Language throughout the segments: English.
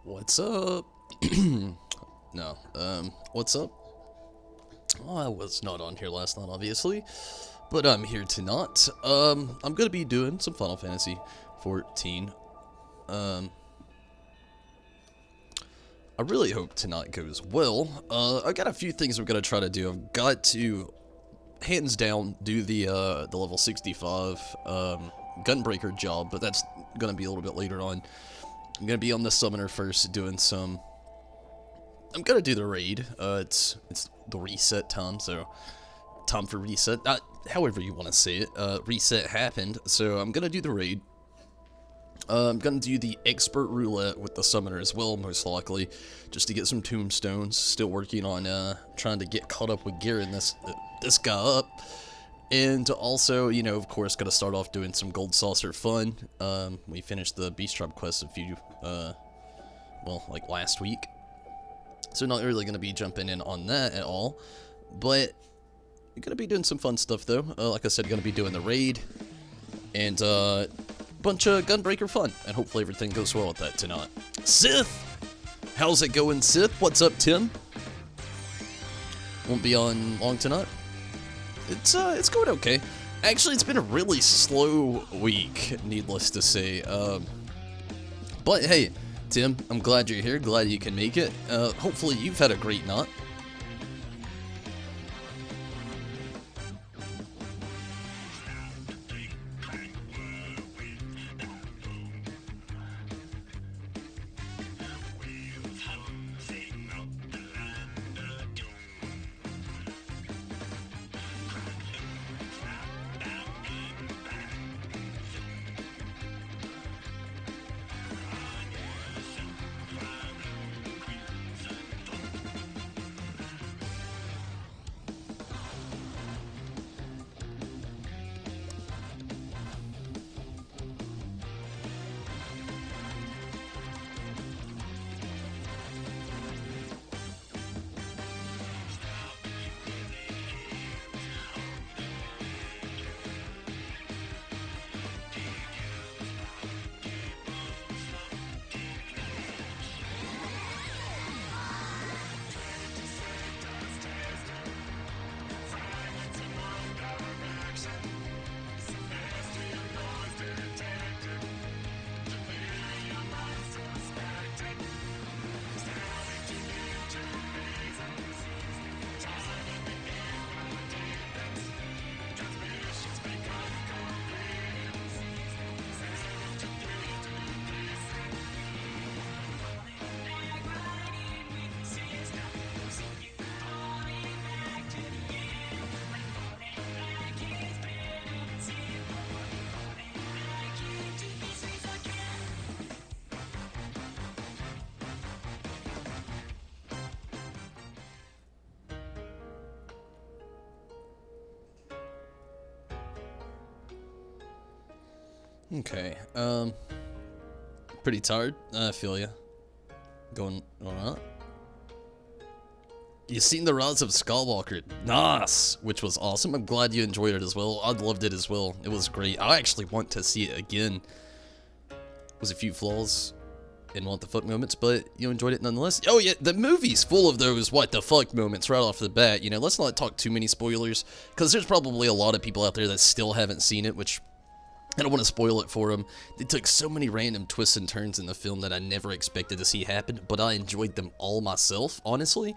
What's up? No, what's up? Well, I was not on here last night, obviously, but I'm here tonight. I'm gonna be doing some Final Fantasy 14. I really hope tonight goes well. I got a few things I'm gonna try to do. I've got to, hands down, do the level 65, Gunbreaker job, but that's gonna be a little bit later on. I'm gonna be on the summoner first, doing some. I'm gonna do the raid. It's the reset time, so time for reset. However you want to say it. Reset happened, so I'm gonna do the raid. I'm gonna do the expert roulette with the summoner as well, most likely, just to get some tombstones. Still working on trying to get caught up with gearing this guy up. And also, you know, of course, gotta start off doing some Gold Saucer fun. We finished the Beast Tribe quest a few, well, like last week. So not really gonna be jumping in on that at all. But, you're gonna be doing some fun stuff, though. Like I said, gonna be doing the raid. And, bunch of Gunbreaker fun. And hopefully everything goes well with that tonight. Sith! How's it going, Sith? What's up, Tim? Won't be on long tonight? It's going okay. Actually, it's been a really slow week, needless to say. But hey, Tim, I'm glad you're here. Glad you can make it. Hopefully you've had a great night. Okay, pretty tired. I feel ya. Going on. You seen the Rise of Skywalker? Nice! Which was awesome. I'm glad you enjoyed it as well. I loved it as well. It was great. I actually want to see it again. There's a few flaws in what the fuck moments, but you enjoyed it nonetheless. Oh yeah, the movie's full of those what the fuck moments right off the bat. You know, let's not talk too many spoilers, because there's probably a lot of people out there that still haven't seen it, which I don't want to spoil it for them. They took so many random twists and turns in the film that I never expected to see happen, but I enjoyed them all myself, honestly.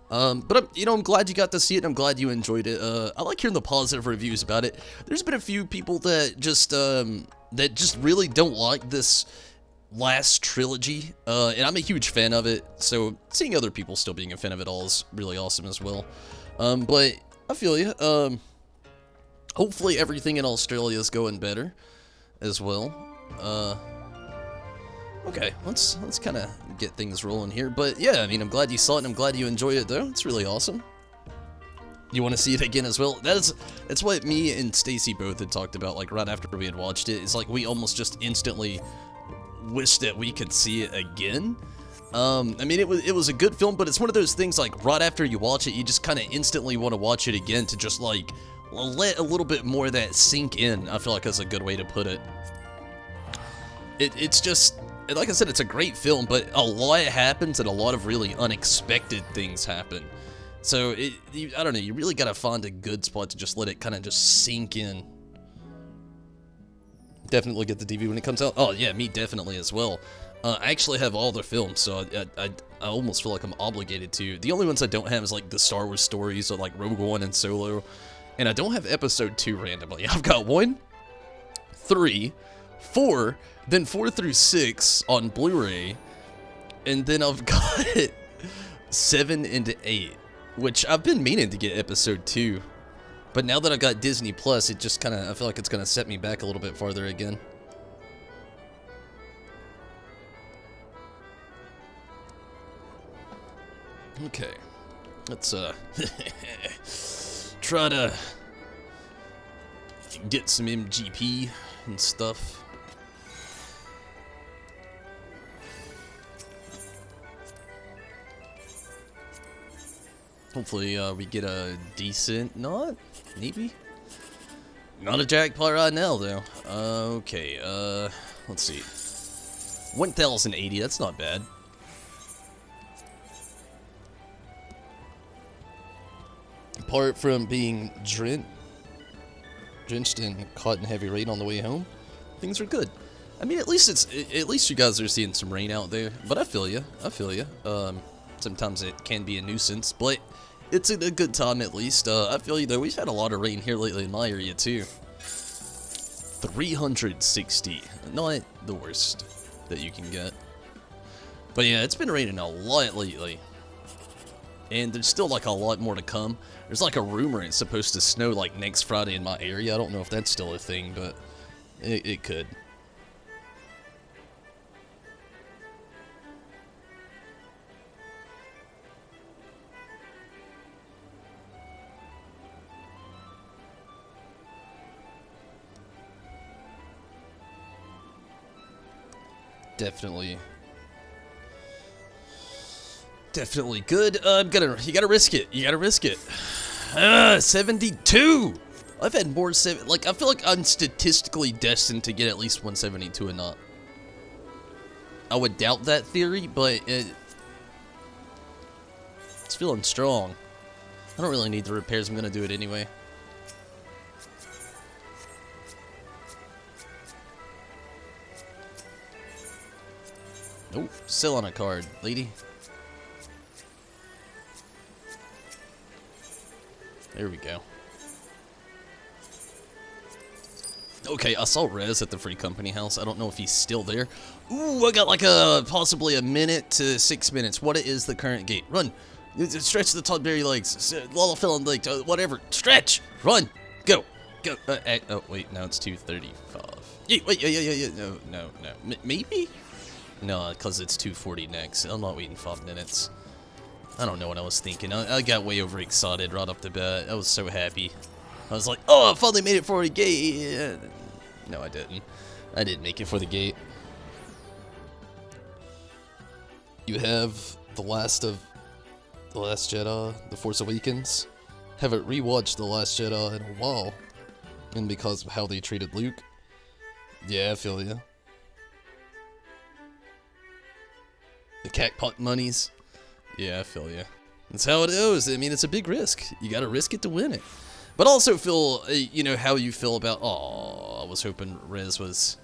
But I'm glad you got to see it. I'm glad you enjoyed it. I like hearing the positive reviews about it. There's been a few people that just really don't like this last trilogy, and I'm a huge fan of it. So seeing other people still being a fan of it all is really awesome as well. But I feel you. Hopefully everything in Australia is going better as well. Okay, let's kind of get things rolling here. But yeah, I mean, I'm glad you saw it, and I'm glad you enjoyed it, though. It's really awesome. You want to see it again as well? That's what me and Stacy both had talked about, like, right after we had watched it. It's like we almost just instantly wish that we could see it again. I mean, it was a good film, but it's one of those things, like, right after you watch it, you just kind of instantly want to watch it again to just, like, let a little bit more of that sink in. I feel like that's a good way to put it. It's just, And like I said, it's a great film, but a lot happens and a lot of really unexpected things happen. So, I don't know, you really gotta find a good spot to just let it kind of just sink in. Definitely get the DVD when it comes out. Oh, yeah, me definitely as well. I actually have all the films, so I almost feel like I'm obligated to. The only ones I don't have is, like, the Star Wars stories, or, like, Rogue One and Solo. And I don't have Episode 2 randomly. I've got 1, 3, 4, then 4 through 6 on Blu-ray, and then I've got 7 and 8, which I've been meaning to get Episode 2, but now that I got Disney Plus, it just kind of, I feel like it's going to set me back a little bit farther again. Okay, let's try to get some MGP and stuff. Hopefully we get a decent, not, maybe? Not a jackpot right now though. Okay, let's see. 1,080, that's not bad. Apart from being drenched in cotton heavy rain on the way home, things are good. I mean, at least you guys are seeing some rain out there. But I feel you. Sometimes it can be a nuisance, but it's a good time at least. I feel you though. We've had a lot of rain here lately in my area too. 360, not the worst that you can get. But yeah, it's been raining a lot lately. And there's still like a lot more to come. There's like a rumor it's supposed to snow like next Friday in my area. I don't know if that's still a thing, but it could. Definitely good. You gotta risk it. You gotta risk it. 72. I've had more I feel like I'm statistically destined to get at least 172 and not. I would doubt that theory, but it's feeling strong. I don't really need the repairs. I'm gonna do it anyway. Nope, still on a card, lady. There we go. Okay, I saw Rez at the Free Company House. I don't know if he's still there. Ooh, I got like possibly a minute to 6 minutes. What is the current gate? Run! Stretch the Toddberry legs. Lullafell and leg. Whatever. Stretch! Run! Go! Go! Oh, wait, now it's 2:35. Yeah, wait, yeah. No. Maybe? No, because it's 2:40 next. I'm not waiting 5 minutes. I don't know what I was thinking. I got way overexcited right off the bat. I was so happy. I was like, oh, I finally made it for the gate. No, I didn't. I didn't make it for the gate. You have The Last Jedi, The Force Awakens. Haven't rewatched The Last Jedi in a while. And because of how they treated Luke. Yeah, I feel ya. The Catpot monies. Yeah, I feel ya. That's how it goes. I mean, it's a big risk. You gotta risk it to win it. But also feel, you know, how you feel about, oh, I was hoping Rez was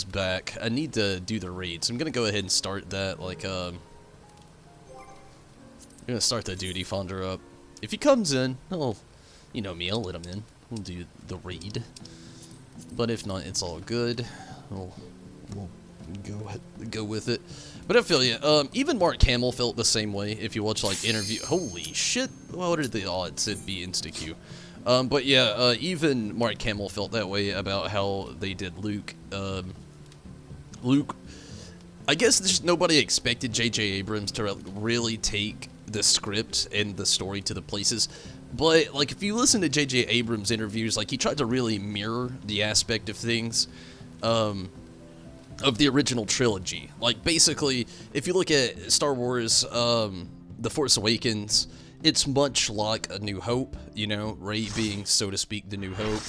back. I need to do the raid, so I'm gonna go ahead and start that, like, I'm gonna start the duty finder up. If he comes in, you know me, I'll let him in. We'll do the raid. But if not, it's all good. We'll go with it. But I feel you. Even Mark Hamill felt the same way. If you watch like interview, holy shit! What are the odds it'd be insta Q? But yeah, even Mark Hamill felt that way about how they did Luke. Luke, I guess just nobody expected J.J. Abrams to really take the script and the story to the places. But like, if you listen to J.J. Abrams interviews, like he tried to really mirror the aspect of things. Of the original trilogy. Like, basically, if you look at Star Wars, The Force Awakens, it's much like A New Hope, you know, Rey being, so to speak, the New Hope.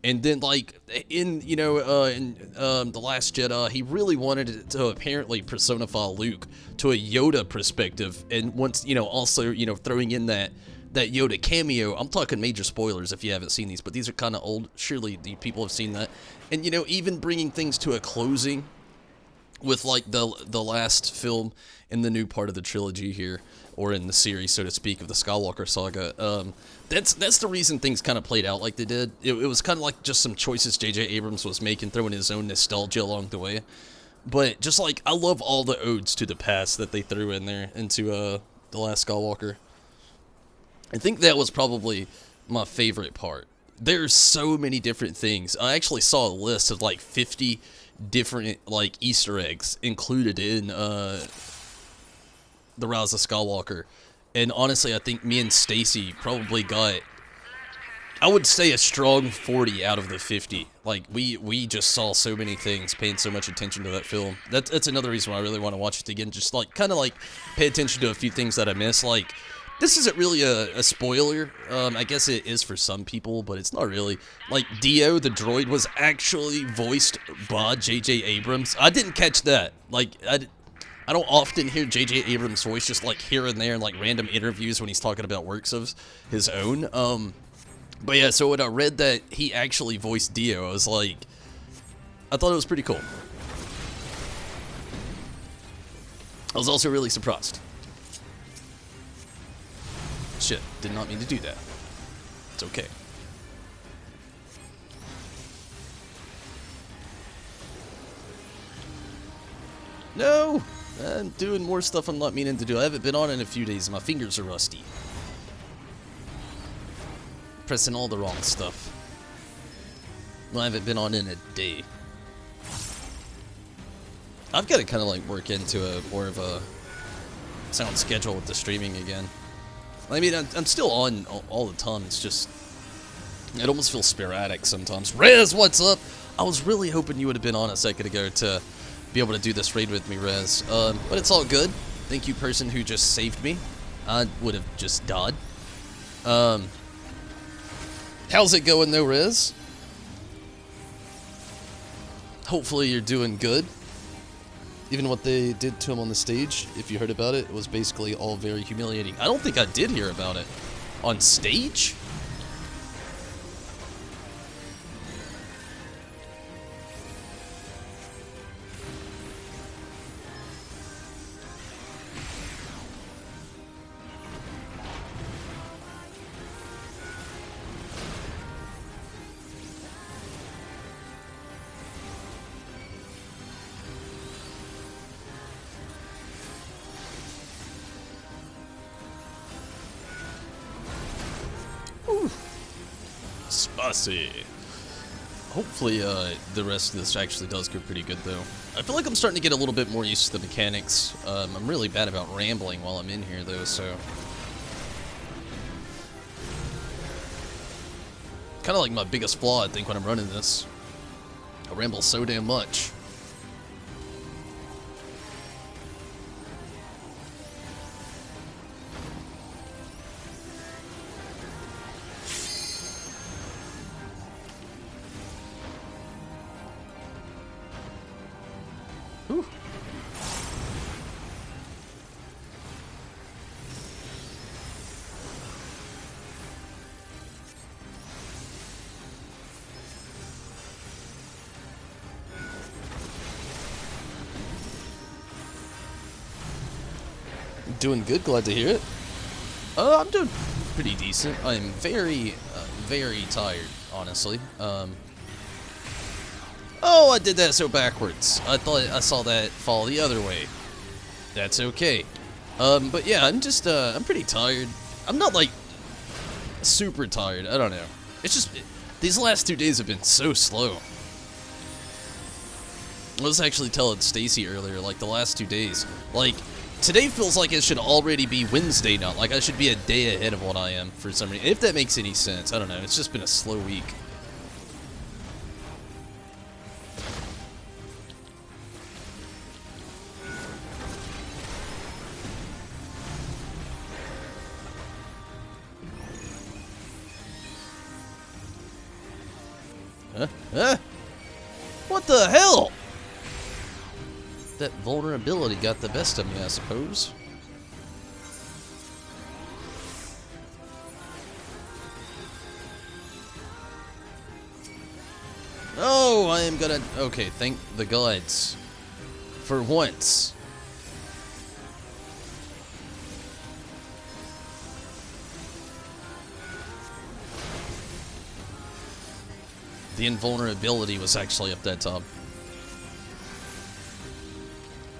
And then, like, in, The Last Jedi, he really wanted it to apparently personify Luke to a Yoda perspective. And once, also, throwing in that Yoda cameo. I'm talking major spoilers if you haven't seen these, but these are kind of old. Surely the people have seen that. And, even bringing things to a closing with, like, the last film in the new part of the trilogy here, or in the series, so to speak, of the Skywalker saga. That's the reason things kind of played out like they did. It was kind of like just some choices J.J. Abrams was making, throwing his own nostalgia along the way. But just, like, I love all the odes to the past that they threw in there into The Last Skywalker. I think that was probably my favorite part. There's so many different things. I actually saw a list of, like, 50 different, like, Easter eggs included in The Rise of Skywalker. And honestly, I think me and Stacy probably got, I would say, a strong 40 out of the 50. Like, we just saw so many things, paying so much attention to that film. That's another reason why I really want to watch it again. Just, like, kind of, like, pay attention to a few things that I missed. Like, this isn't really a spoiler. I guess it is for some people, but it's not really. Like, Dio, the droid, was actually voiced by J.J. Abrams. I didn't catch that. Like, I don't often hear J.J. Abrams' voice just, like, here and there in, like, random interviews when he's talking about works of his own. But yeah, so when I read that he actually voiced Dio, I was like, I thought it was pretty cool. I was also really surprised. Shit, did not mean to do that. It's okay. No! I'm doing more stuff I'm not meaning to do. I haven't been on in a few days and my fingers are rusty. Pressing all the wrong stuff. I haven't been on in a day. I've got to kind of like work into a more of a sound schedule with the streaming again. I mean, I'm still on all the time. It's just, it almost feels sporadic sometimes. Rez, what's up? I was really hoping you would have been on a second ago to be able to do this raid with me, Rez. But it's all good. Thank you, person who just saved me. I would have just died. How's it going, though, Rez? Hopefully you're doing good. Even what they did to him on the stage, if you heard about it, it was basically all very humiliating. I don't think I did hear about it. On stage? Spicy. Hopefully, the rest of this actually does go pretty good, though. I feel like I'm starting to get a little bit more used to the mechanics. I'm really bad about rambling while I'm in here, though, so... Kind of like my biggest flaw, I think, when I'm running this. I ramble so damn much. Whew. Doing good, glad to hear it. I'm doing pretty decent. I'm very tired, honestly. Oh, I did that so backwards. I thought I saw that fall the other way. That's okay. But yeah, I'm just, I'm pretty tired. I'm not, like, super tired. I don't know. It's just, these last 2 days have been so slow. I was actually telling Stacy earlier, like, the last 2 days, like, today feels like it should already be Wednesday now. Like, I should be a day ahead of what I am for some reason. If that makes any sense. I don't know. It's just been a slow week. Huh? Huh? What the hell? That vulnerability got the best of me, I suppose. Oh, I am gonna... Okay, thank the gods. For once. The invulnerability was actually up that top.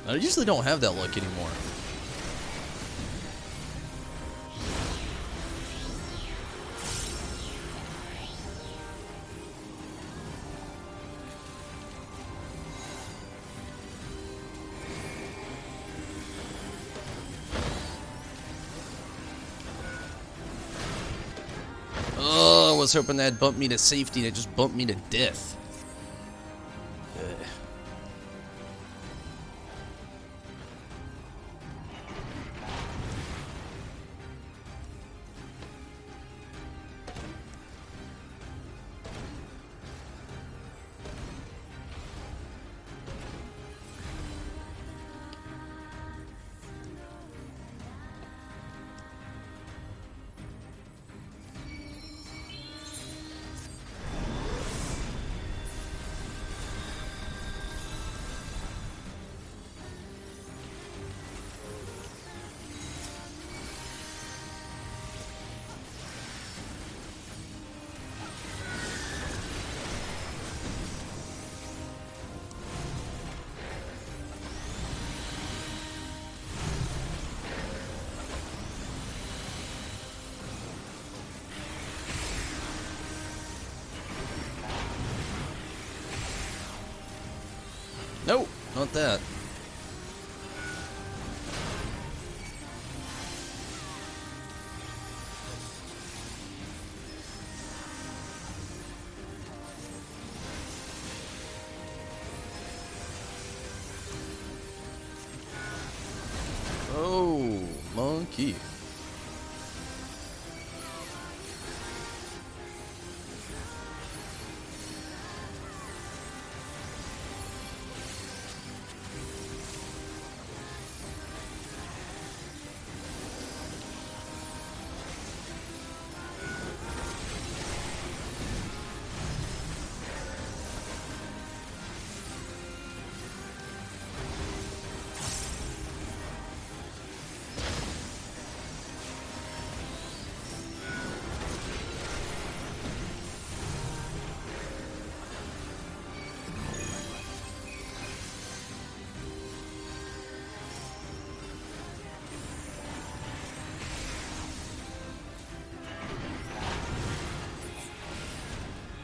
I usually don't have that luck anymore. Oh, I was hoping that'd bump me to safety and it just bumped me to death. Ugh. Nope, not that. Oh, monkey.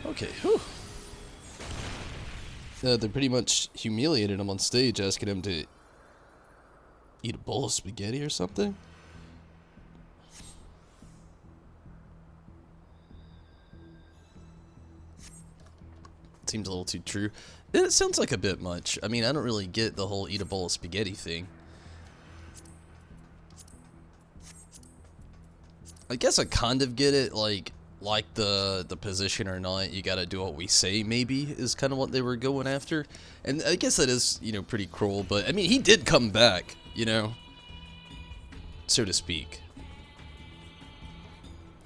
Okay, whew. They pretty much humiliated him on stage, asking him to eat a bowl of spaghetti or something. Seems a little too true. It sounds like a bit much. I mean, I don't really get the whole eat a bowl of spaghetti thing. I guess I kind of get it, like the position or not, you gotta do what we say, maybe, is kind of what they were going after. And I guess that is, you know, pretty cruel, but, I mean, he did come back, you know, so to speak.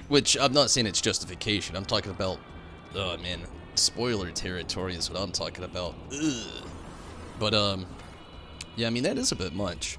Which, I'm not saying it's justification, I'm talking about, oh, man, spoiler territory is what I'm talking about. Ugh. But, yeah, I mean, that is a bit much.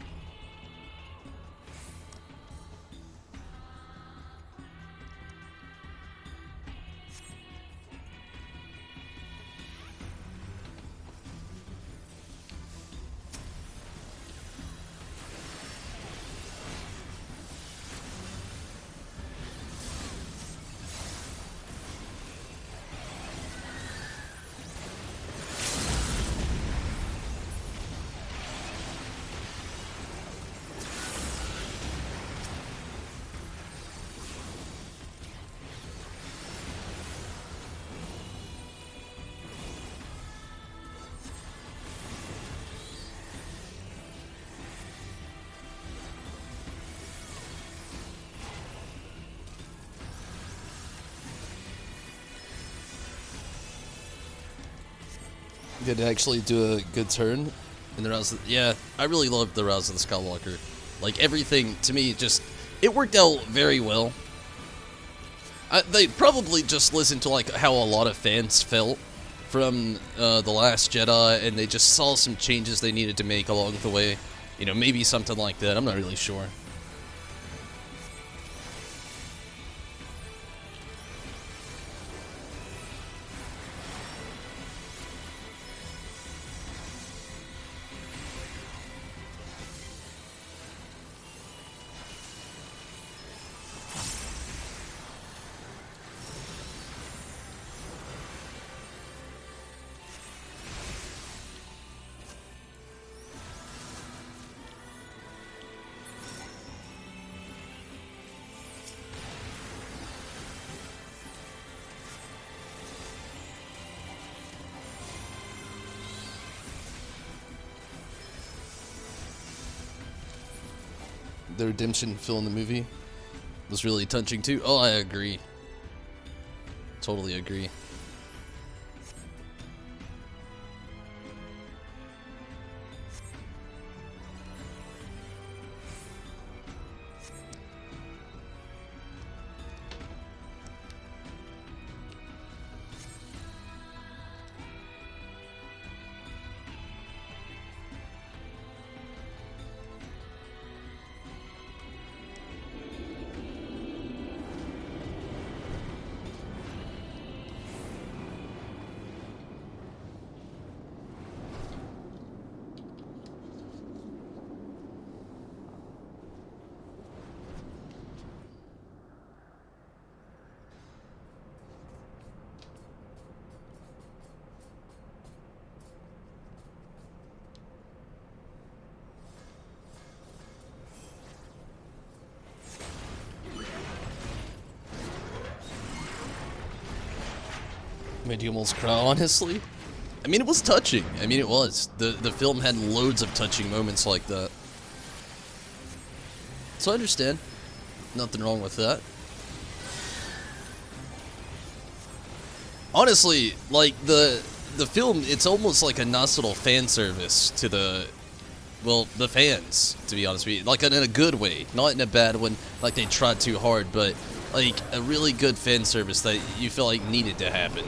Did actually do a good turn in the Rise of yeah, I really loved the Rise of the Skywalker. Like, everything, to me, just, it worked out very well. They probably just listened to, like, how a lot of fans felt from The Last Jedi, and they just saw some changes they needed to make along the way. You know, maybe something like that, I'm not really sure. The redemption feel in the movie was really touching too. Oh, I agree. Totally agree. Made you almost cry, honestly. I mean, it was touching. I mean, it was. The film had loads of touching moments like that. So I understand. Nothing wrong with that. Honestly, like, the film, it's almost like a nice little fan service to the, well, the fans, to be honest with you. Like, in a good way. Not in a bad one, like they tried too hard, but, like, a really good fan service that you feel like needed to happen.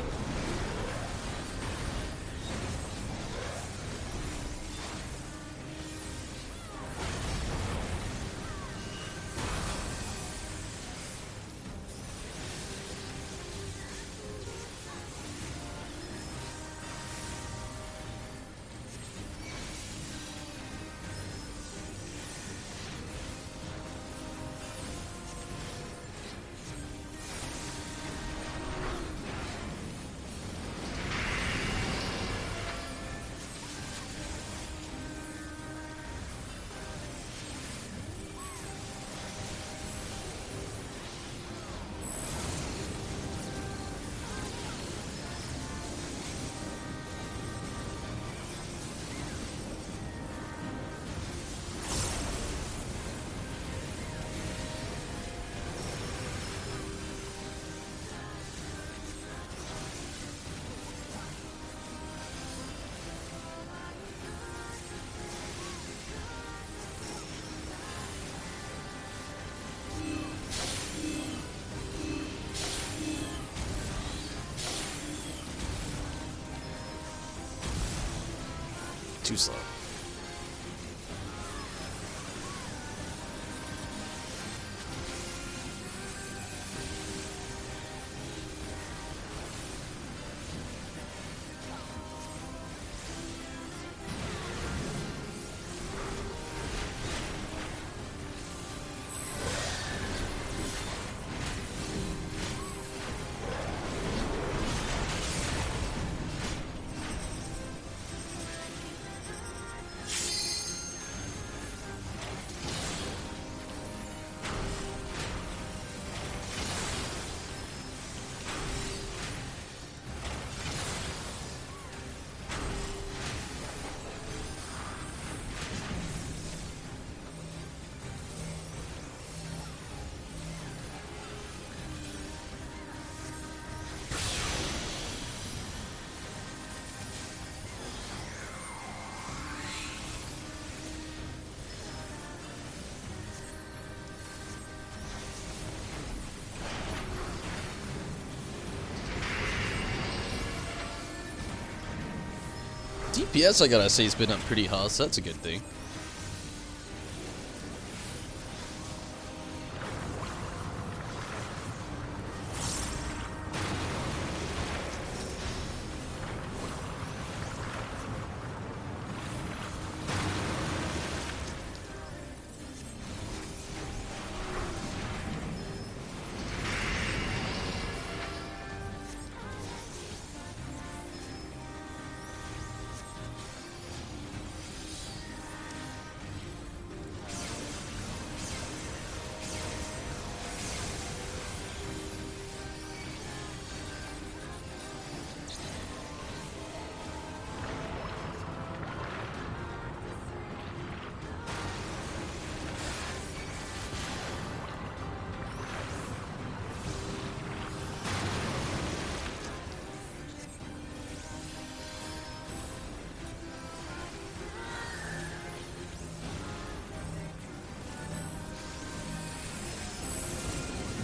Too slow. DPS, I gotta say, has been up pretty high, so that's a good thing.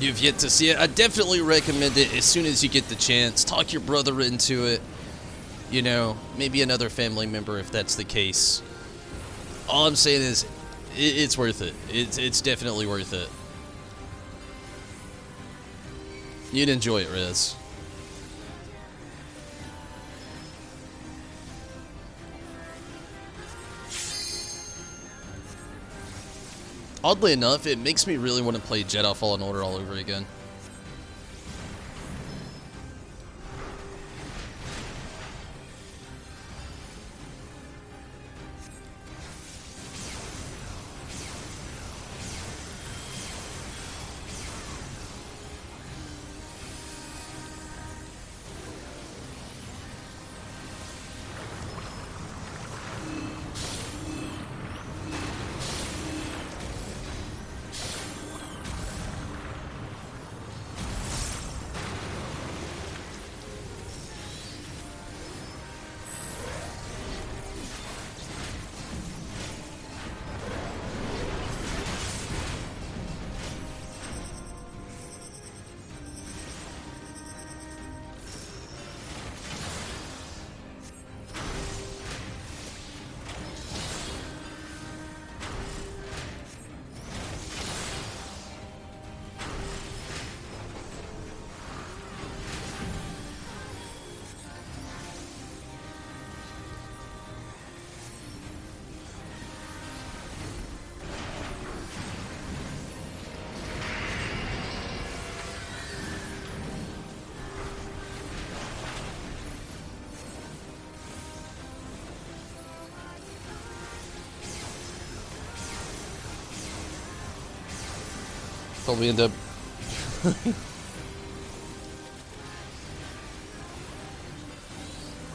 You've yet to see it. I definitely recommend it as soon as you get the chance. Talk your brother into it. You know, maybe another family member if that's the case. All I'm saying is, it's worth it. It's definitely worth it. You'd enjoy it, Rez. Oddly enough, it makes me really want to play Jedi Fallen Order all over again. Probably end up...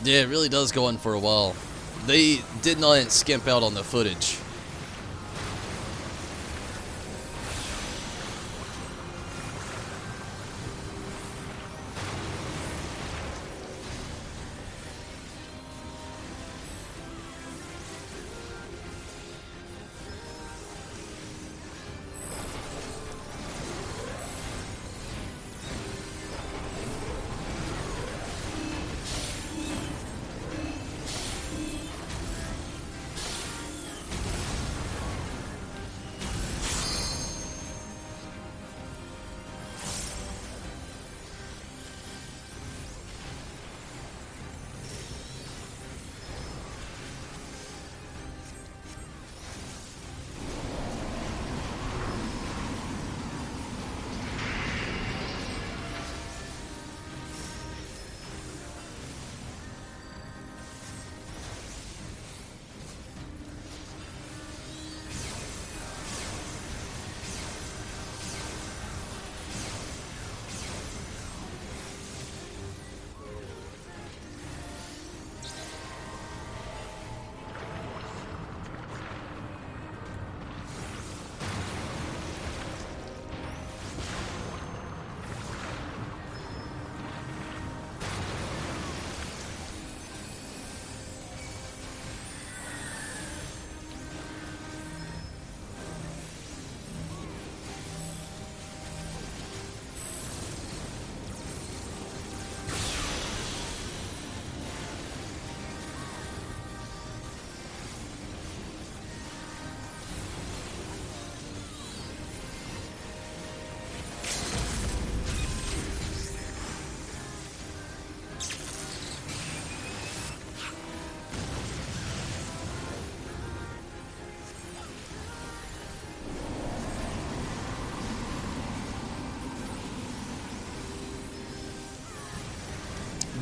Yeah, it really does go on for a while. They did not skimp out on the footage.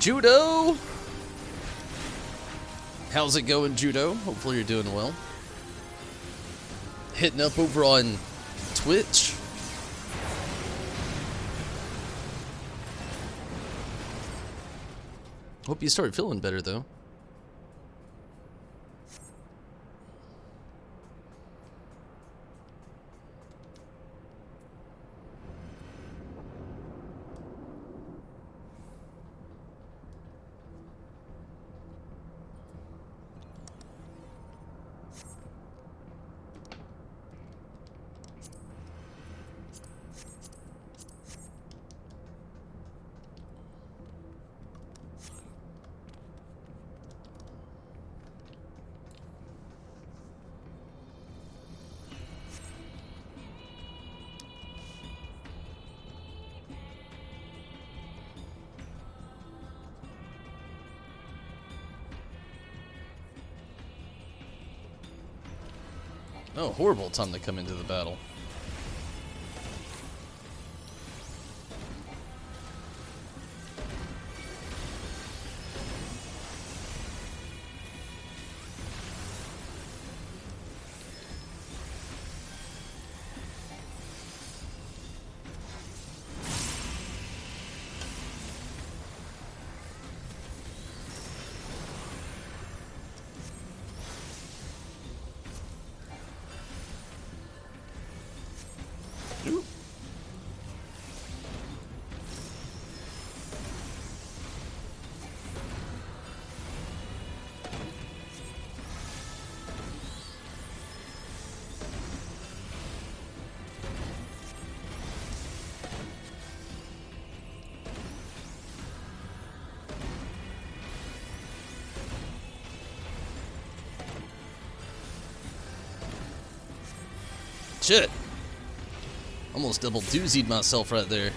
Judo! How's it going, Judo? Hopefully you're doing well. Hitting up over on Twitch. Hope you started feeling better, though. Oh, horrible time to come into the battle. Shit. Almost double doozied myself right there.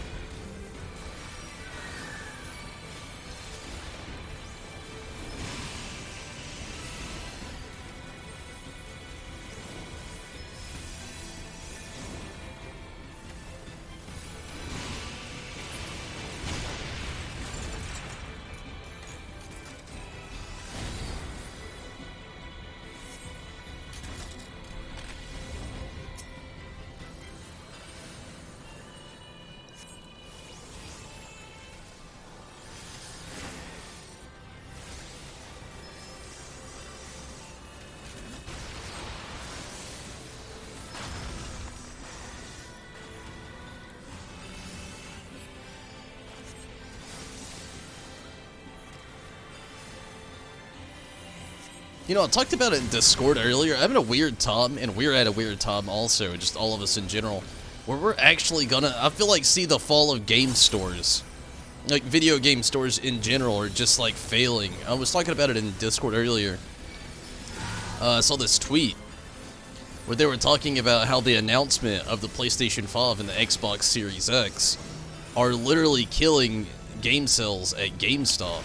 You know, I talked about it in Discord earlier. I'm having a weird time, and we're at a weird time also, just all of us in general, where we're actually gonna, I feel like, see the fall of game stores. Like, video game stores in general are just, like, failing. I was talking about it in Discord earlier. I saw this tweet where they were talking about how the announcement of the PlayStation 5 and the Xbox Series X are literally killing game sales at GameStop.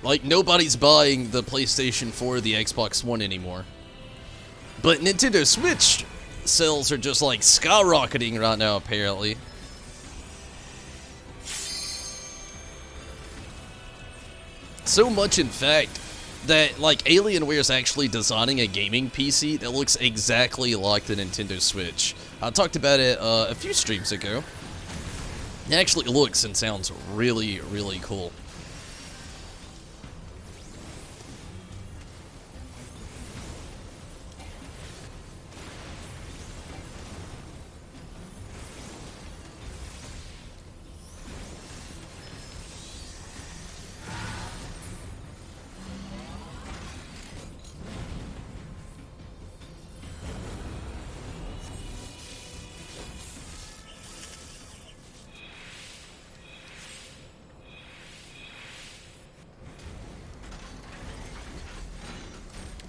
Like, nobody's buying the PlayStation 4 or the Xbox One anymore. But Nintendo Switch sales are just, like, skyrocketing right now, apparently. So much, in fact, that, like, Alienware is actually designing a gaming PC that looks exactly like the Nintendo Switch. I talked about it a few streams ago. It actually looks and sounds really, really cool.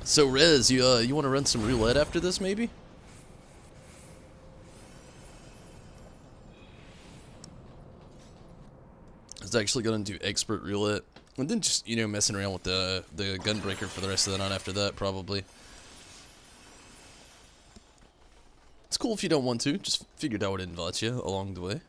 So Rez, you want to run some roulette after this, maybe? It's actually going to do expert roulette. And then just, you know, messing around with the Gunbreaker for the rest of the night after that, probably. It's cool if you don't want to. Just figured I would invite you along the way.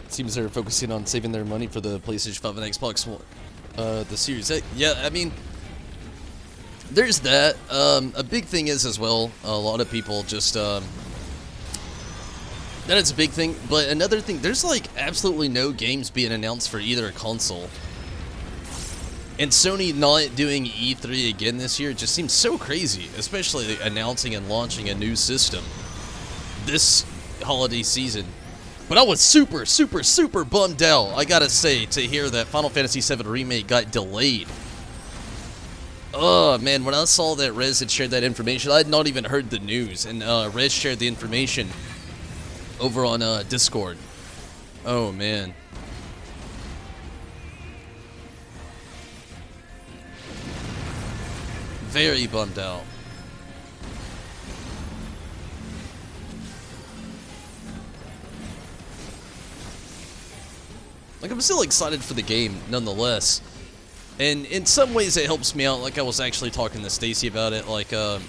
Seems they're focusing on saving their money for the PlayStation 5 and Xbox One, the Series X. Yeah, I mean, there's that. A big thing is as well, a lot of people just, that is a big thing, but another thing, there's like absolutely no games being announced for either console. And Sony not doing E3 again this year just seems so crazy, especially announcing and launching a new system this holiday season. But I was super, super, super bummed out, I gotta say, to hear that Final Fantasy VII Remake got delayed. Oh, man, when I saw that Rez had shared that information, I had not even heard the news, and Rez shared the information over on Discord. Oh, man. Very bummed out. Like, I'm still excited for the game, nonetheless. And in some ways it helps me out, like I was actually talking to Stacy about it, like, I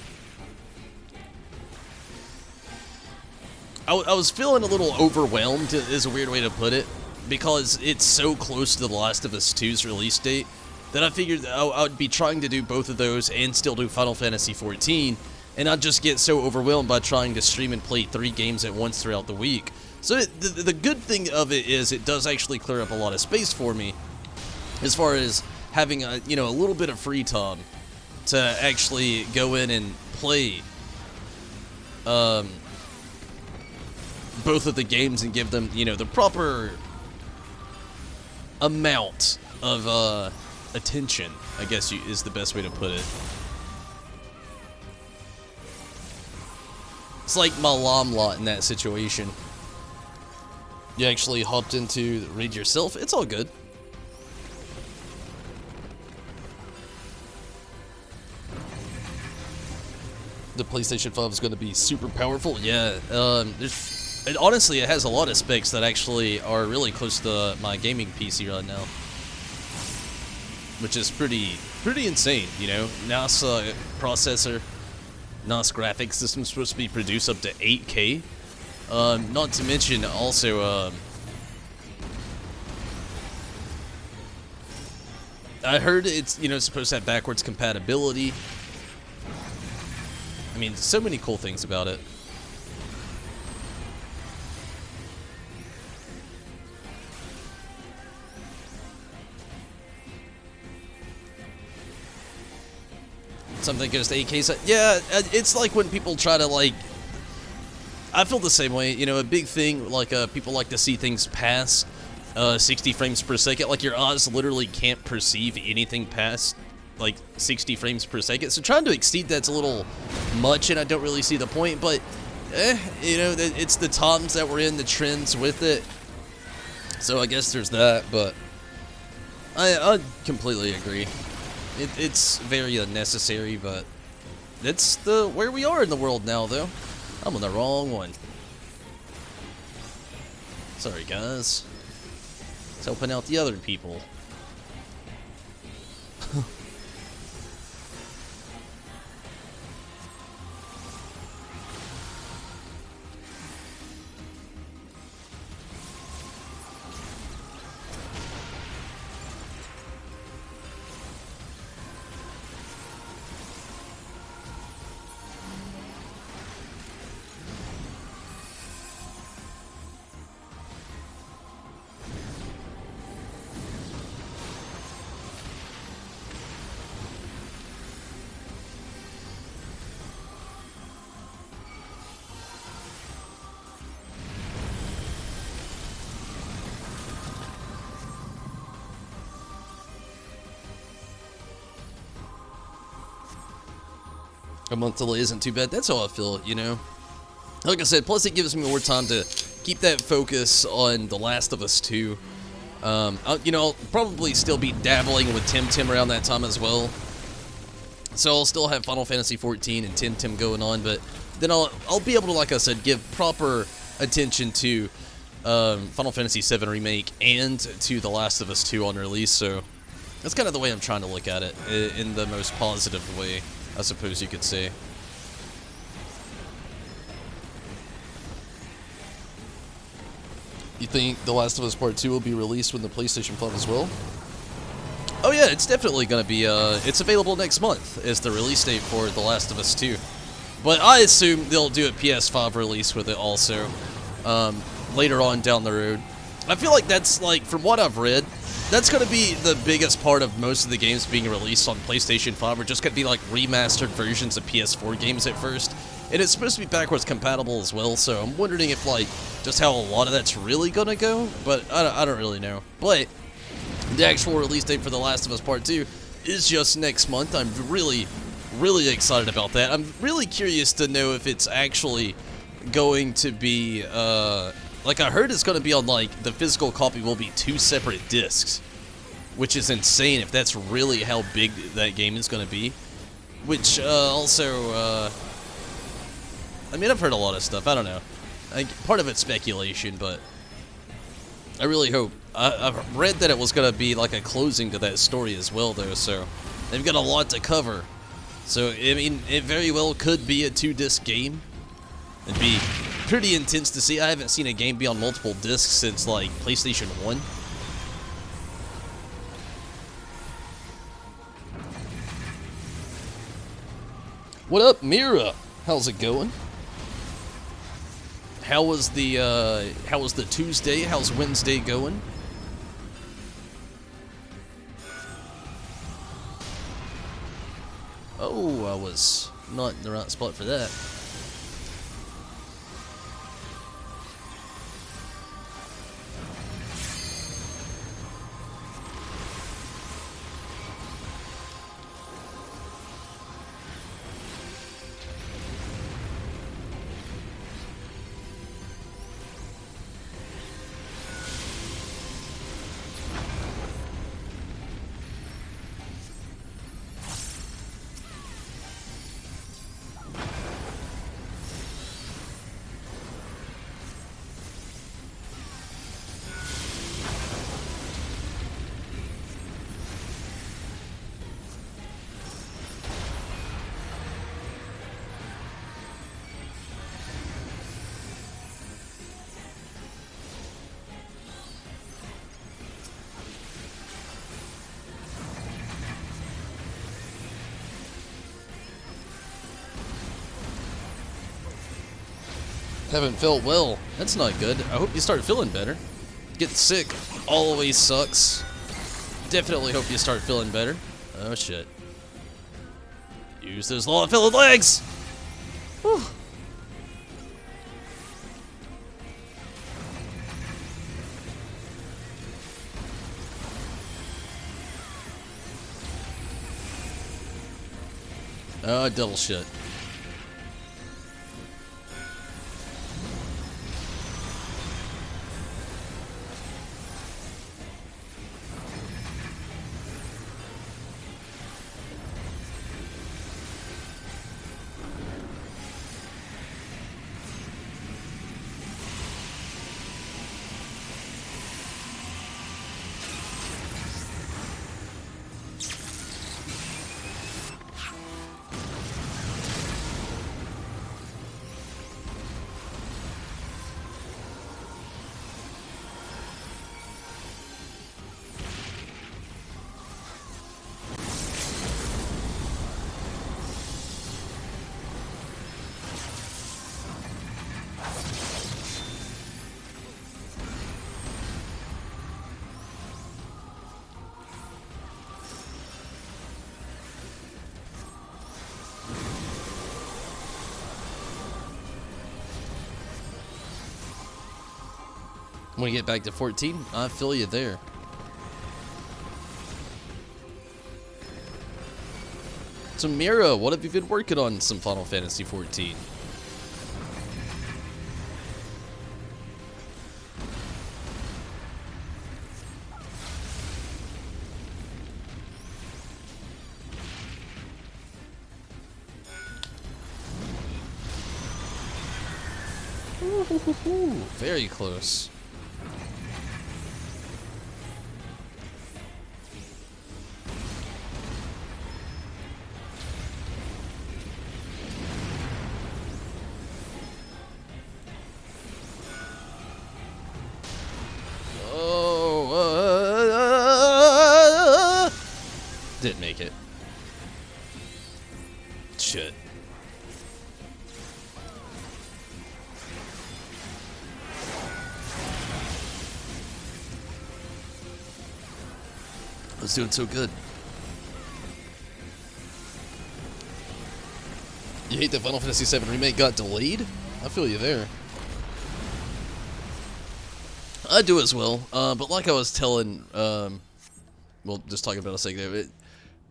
was feeling a little overwhelmed, is a weird way to put it, because it's so close to The Last of Us 2's release date, that I figured I would be trying to do both of those and still do Final Fantasy XIV, and I'd just get so overwhelmed by trying to stream and play 3 games at once throughout the week. So the good thing of it is it does actually clear up a lot of space for me, as far as having a, you know, a little bit of free time to actually go in and play both of the games and give them, you know, the proper amount of attention, I guess is the best way to put it. It's like my Lom lot in that situation. You actually hopped into the raid yourself. It's all good. The PlayStation 5 is going to be super powerful. Yeah, honestly, it has a lot of specs that actually are really close to my gaming PC right now, which is pretty insane. You know, NAS processor, NAS graphics system is supposed to be produced up to 8K. Not to mention also, I heard it's, you know, supposed to have backwards compatibility. I mean, so many cool things about it. Something goes to 8K, so yeah, it's like when people try to, like, I feel the same way, you know, a big thing, like, people like to see things past 60 frames per second, like, your eyes literally can't perceive anything past, like, 60 frames per second, so trying to exceed that's a little much, and I don't really see the point, but, you know, it's the times that we're in, the trends with it, so I guess there's that, but I completely agree. It's very unnecessary, but it's where we are in the world now, though. I'm on the wrong one. Sorry, guys. It's helping out the other people. A month delay isn't too bad. That's how I feel, you know? Like I said, plus it gives me more time to keep that focus on The Last of Us 2. You know, I'll probably still be dabbling with Tim around that time as well. So I'll still have Final Fantasy 14 and Tim going on, but then I'll be able to, like I said, give proper attention to Final Fantasy 7 Remake and to The Last of Us 2 on release, so that's kind of the way I'm trying to look at it, in the most positive way, I suppose you could say. You think The Last of Us Part 2 will be released with the PlayStation 5 as well? Oh yeah, it's definitely going to be, it's available next month as the release date for The Last of Us 2. But I assume they'll do a PS5 release with it also, later on down the road. I feel like that's, like, from what I've read, that's going to be the biggest part of most of the games being released on PlayStation 5, are just going to be, like, remastered versions of PS4 games at first. And it's supposed to be backwards compatible as well, so I'm wondering if, like, just how a lot of that's really going to go, but I don't really know. But the actual release date for The Last of Us Part 2 is just next month. I'm really excited about that. I'm really curious to know if it's actually going to be, like I heard it's going to be on, like, the physical copy will be 2 separate discs, which is insane if that's really how big that game is going to be. Which, also, I mean, I've heard a lot of stuff. I don't know. Part of it's speculation, but I really hope. I've read that it was going to be like a closing to that story as well, though, so they've got a lot to cover. So, I mean, it very well could be a 2-disc game. It'd be pretty intense to see. I haven't seen a game be on multiple discs since, like, PlayStation 1. What up, Mira? How's it going? How was the Tuesday? How's Wednesday going? Oh, I was not in the right spot for that. Haven't felt well. That's not good. I hope you start feeling better. Getting sick always sucks. Definitely hope you start feeling better. Oh shit. Use those filled legs! Whew. Oh, double shit. When you get back to 14, I feel you there. So Mira, what have you been working on some Final Fantasy XIV? Very close. Oh, didn't make it. Shit. I was doing so good. You hate that Final Fantasy VII Remake got delayed? I feel you there. I do as well, but like I was telling, well, just talking about a second there,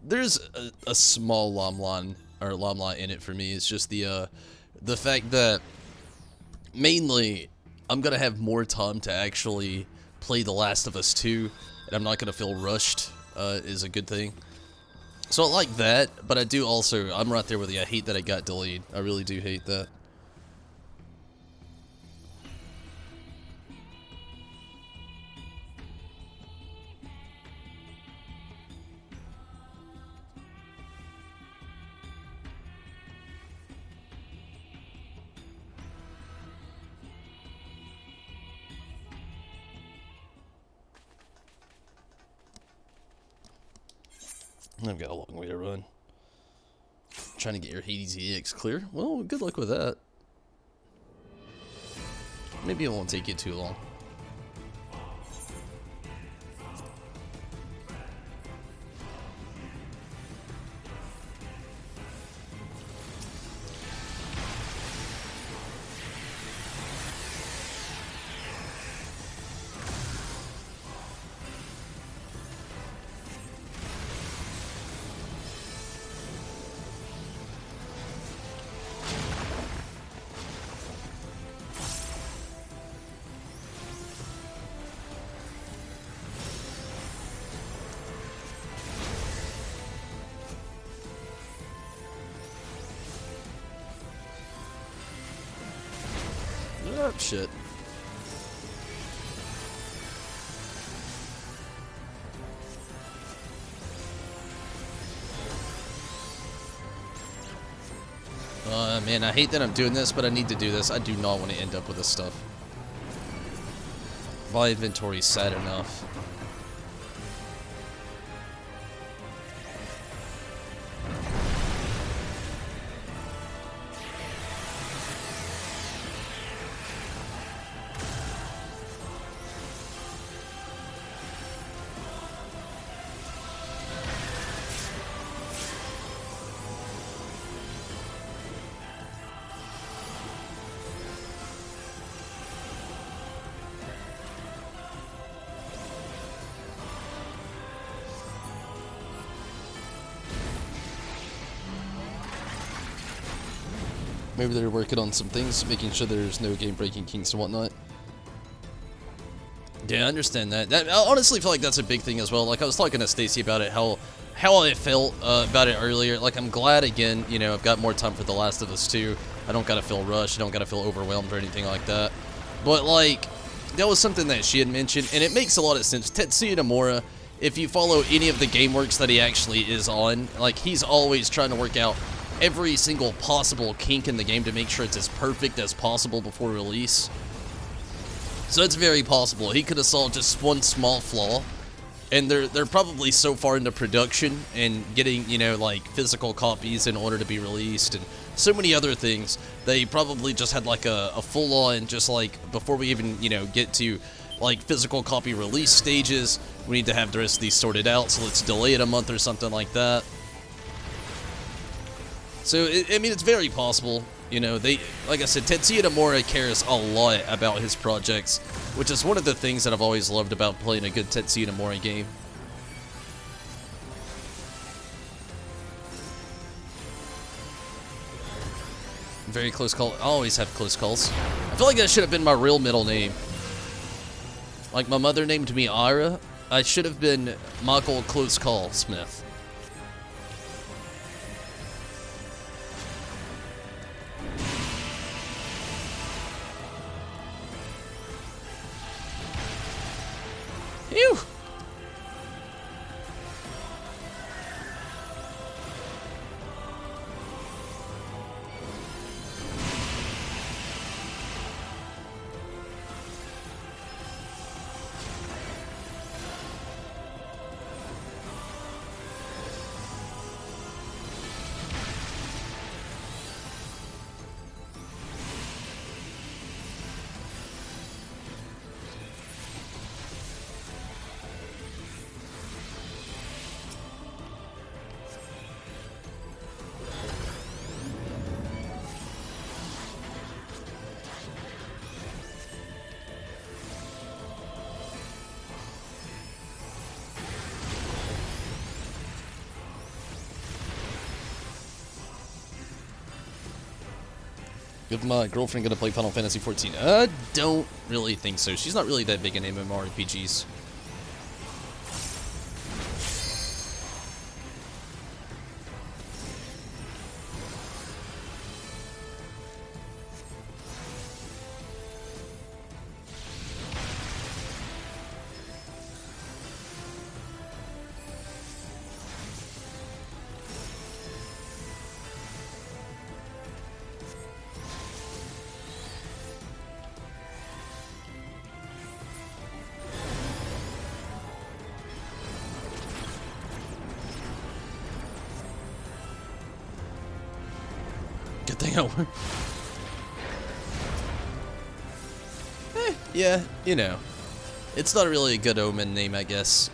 there's a small limelight in it for me. It's just the fact that mainly I'm gonna have more time to actually play The Last of Us 2, and I'm not gonna feel rushed. Is a good thing. So I like that, but I do also, I'm right there with you. I hate that it got delayed. I really do hate that. I've got a long way to run. Trying to get your Hades EX clear. Well, good luck with that. Maybe it won't take you too long. Oh, shit. Man, I hate that I'm doing this, but I need to do this. I do not want to end up with this stuff. My inventory's sad enough. Maybe they're working on some things, making sure there's no game-breaking kinks and whatnot. Yeah, I understand that. I honestly feel like that's a big thing as well. Like, I was talking to Stacy about it, how I felt about it earlier. Like, I'm glad, again, you know, I've got more time for The Last of Us 2. I don't gotta feel rushed. I don't gotta feel overwhelmed or anything like that. But, like, that was something that she had mentioned, and it makes a lot of sense. Tetsuya Nomura, if you follow any of the GameWorks that he actually is on, like, he's always trying to work out every single possible kink in the game to make sure it's as perfect as possible before release. So it's very possible he could have solved just one small flaw, and they're probably so far into production and getting, you know, like physical copies in order to be released and so many other things. They probably just had like a full-on, just like before we even, you know, get to like physical copy release stages, we need to have the rest of these sorted out, so let's delay it a month or something like that. So, I mean, it's very possible, you know, like I said, Tetsuya Nomura cares a lot about his projects, which is one of the things that I've always loved about playing a good Tetsuya Nomura game. Very close call. I always have close calls. I feel like that should have been my real middle name. Like my mother named me Ira. I should have been Michael Close Call Smith. Phew. If my girlfriend gonna play Final Fantasy 14? Don't really think so. She's not really that big in MMORPGs. Good thing I won. Yeah, you know. It's not really a good omen name, I guess.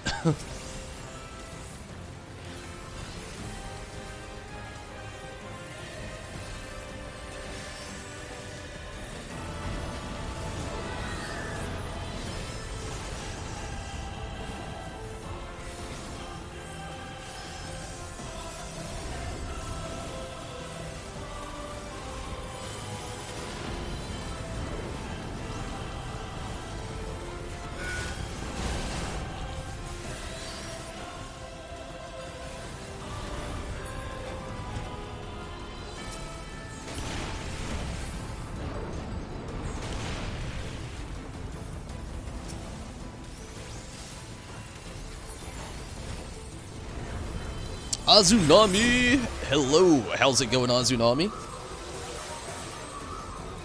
Azunami! Hello, how's it going, Azunami?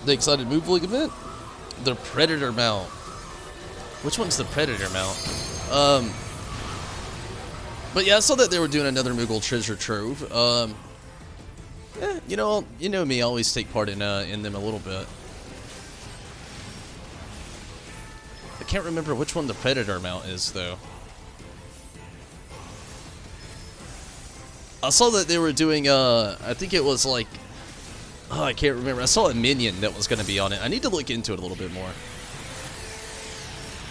The excited move ligament? The Predator mount. Which one's the Predator mount? But yeah, I saw that they were doing another Moogle treasure trove. You know me, I always take part in them a little bit. I can't remember which one the Predator mount is, though. I saw that they were doing, I think it was like, oh, I can't remember. I saw a minion that was going to be on it. I need to look into it a little bit more.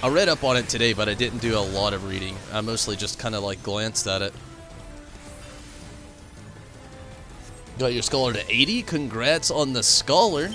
I read up on it today, but I didn't do a lot of reading. I mostly just kind of like glanced at it. Got your Scholar to 80? Congrats on the Scholar.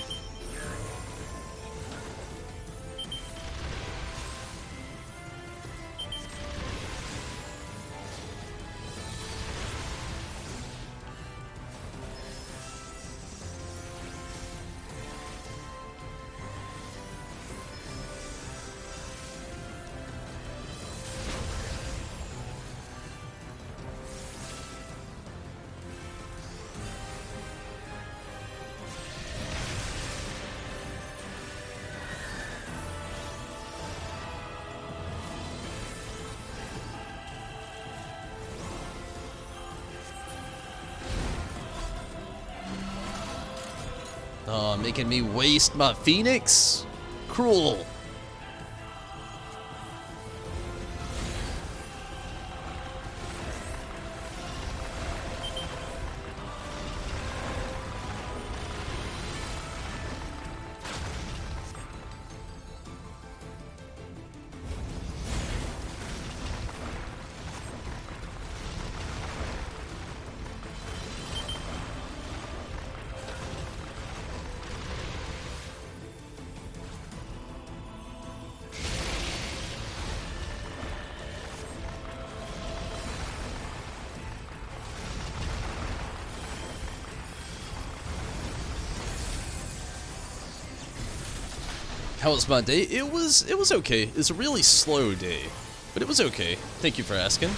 Oh, making me waste my Phoenix? Cruel. How was my day? It was okay. It's a really slow day, but it was okay. Thank you for asking.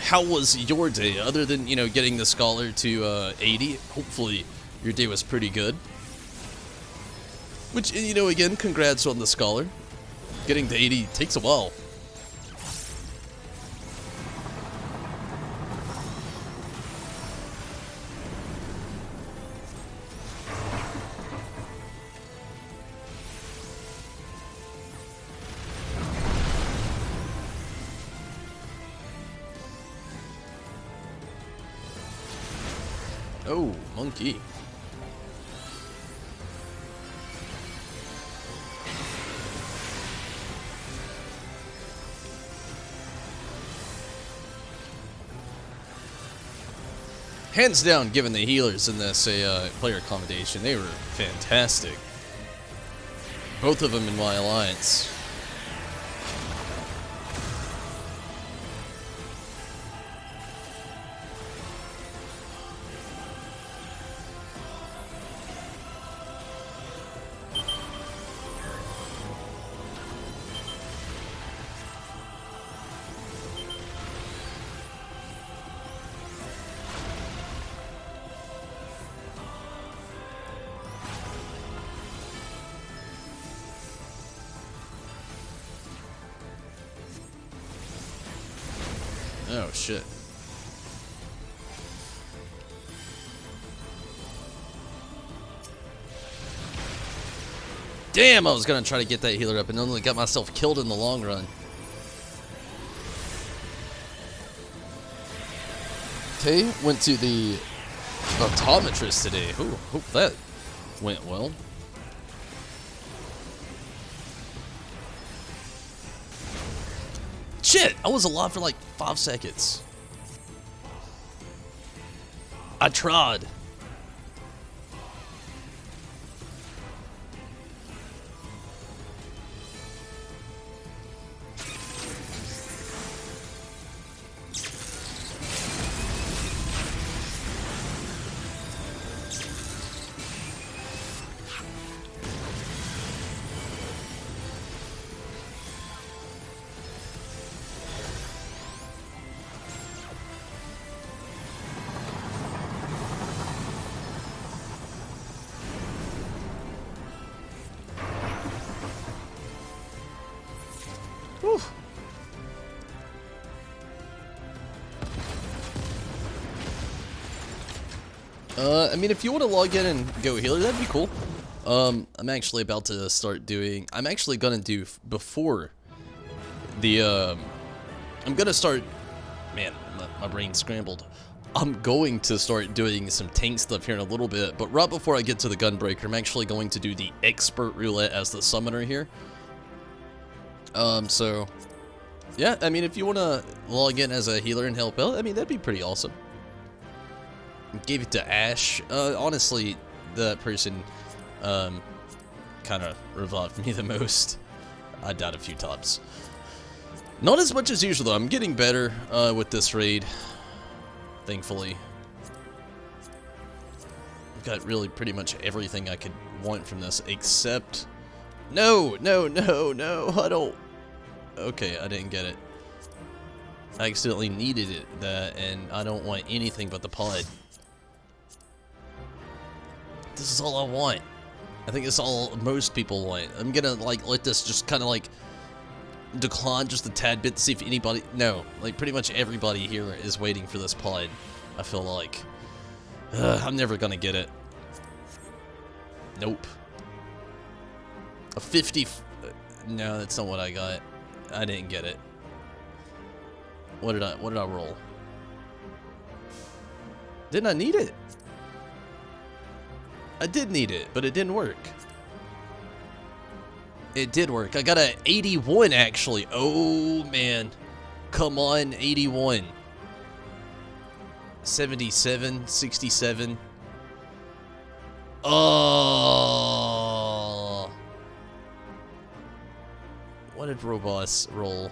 How was your day, other than, you know, getting the scholar to 80? Hopefully your day was pretty good. Which, you know, again, congrats on the scholar. Getting to 80 takes a while. Oh, monkey. Hands down, given the healers in this player accommodation, they were fantastic. Both of them in my alliance. Oh, shit. Damn, I was gonna try to get that healer up and only got myself killed in the long run. Okay, went to the optometrist today. Ooh, hope that went well. Shit, I was alive for like 5 seconds. I tried. Whew. I mean, if you want to log in and go healer, that'd be cool. I'm actually about to start doing... I'm actually gonna do before the, I'm gonna start... Man, my brain scrambled. I'm going to start doing some tank stuff here in a little bit, but right before I get to the Gunbreaker, I'm actually going to do the Expert Roulette as the summoner here. So... Yeah, I mean, if you want to log in as a healer and help out, I mean, that'd be pretty awesome. Gave it to Ash. Honestly, that person, kind of revived me the most. I died a few times. Not as much as usual, though. I'm getting better, with this raid. Thankfully. I've got really pretty much everything I could want from this, except... No, no, no, no, I don't... Okay, I didn't get it. I accidentally needed it, and I don't want anything but the pod. This is all I want. I think it's all most people want. I'm gonna, like, let this just kind of, like, decline just a tad bit to see if anybody... No, like, pretty much everybody here is waiting for this pod, I feel like. I'm never gonna get it. Nope. A 50... No, that's not what I got. I didn't get it. What did I roll? Didn't I need it? I did need it, but it didn't work. It did work. I got a 81 actually. Oh man. Come on, 81. 77, 67. Oh. What did Robos roll?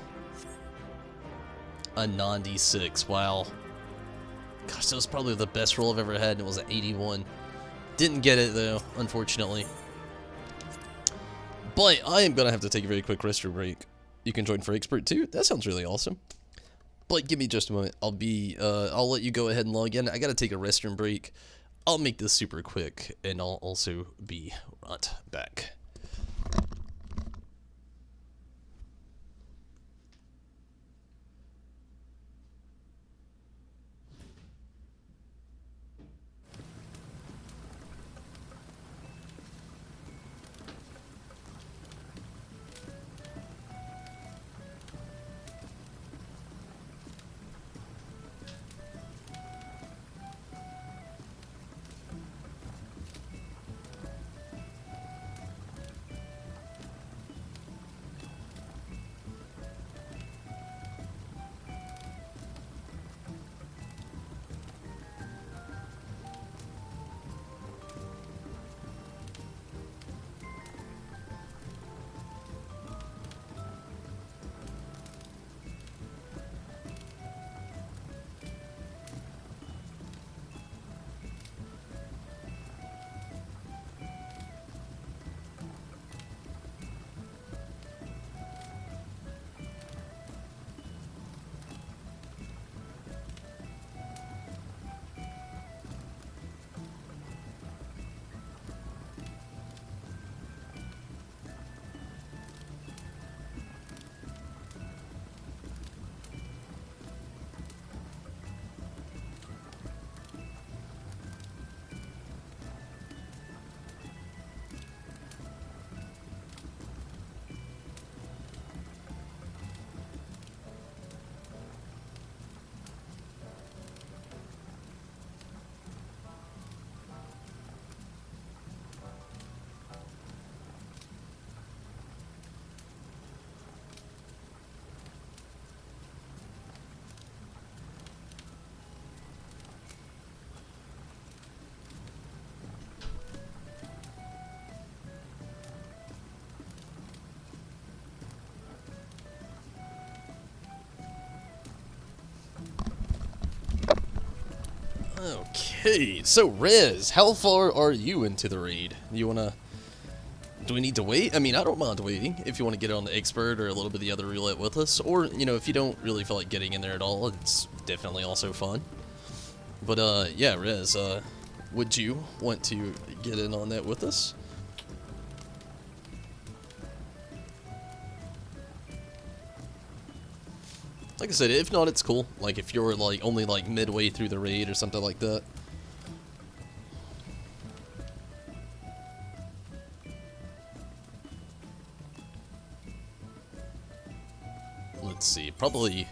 A 96. Wow. Gosh, that was probably the best roll I've ever had, and it was an 81. Didn't get it, though, unfortunately. But I am gonna have to take a very quick restroom break. You can join for expert too. That sounds really awesome. But give me just a moment. I'll let you go ahead and log in. I gotta take a restroom break. I'll make this super quick, and I'll also be right back. Okay, so Rez, how far are you into the raid? Do we need to wait? I mean, I don't mind waiting if you want to get on the expert or a little bit of the other roulette with us. Or, you know, if you don't really feel like getting in there at all, it's definitely also fun. But, yeah, Rez, would you want to get in on that with us? Like I said, if not, it's cool. Like, if you're, like, only, like, midway through the raid or something like that. Let's see, probably...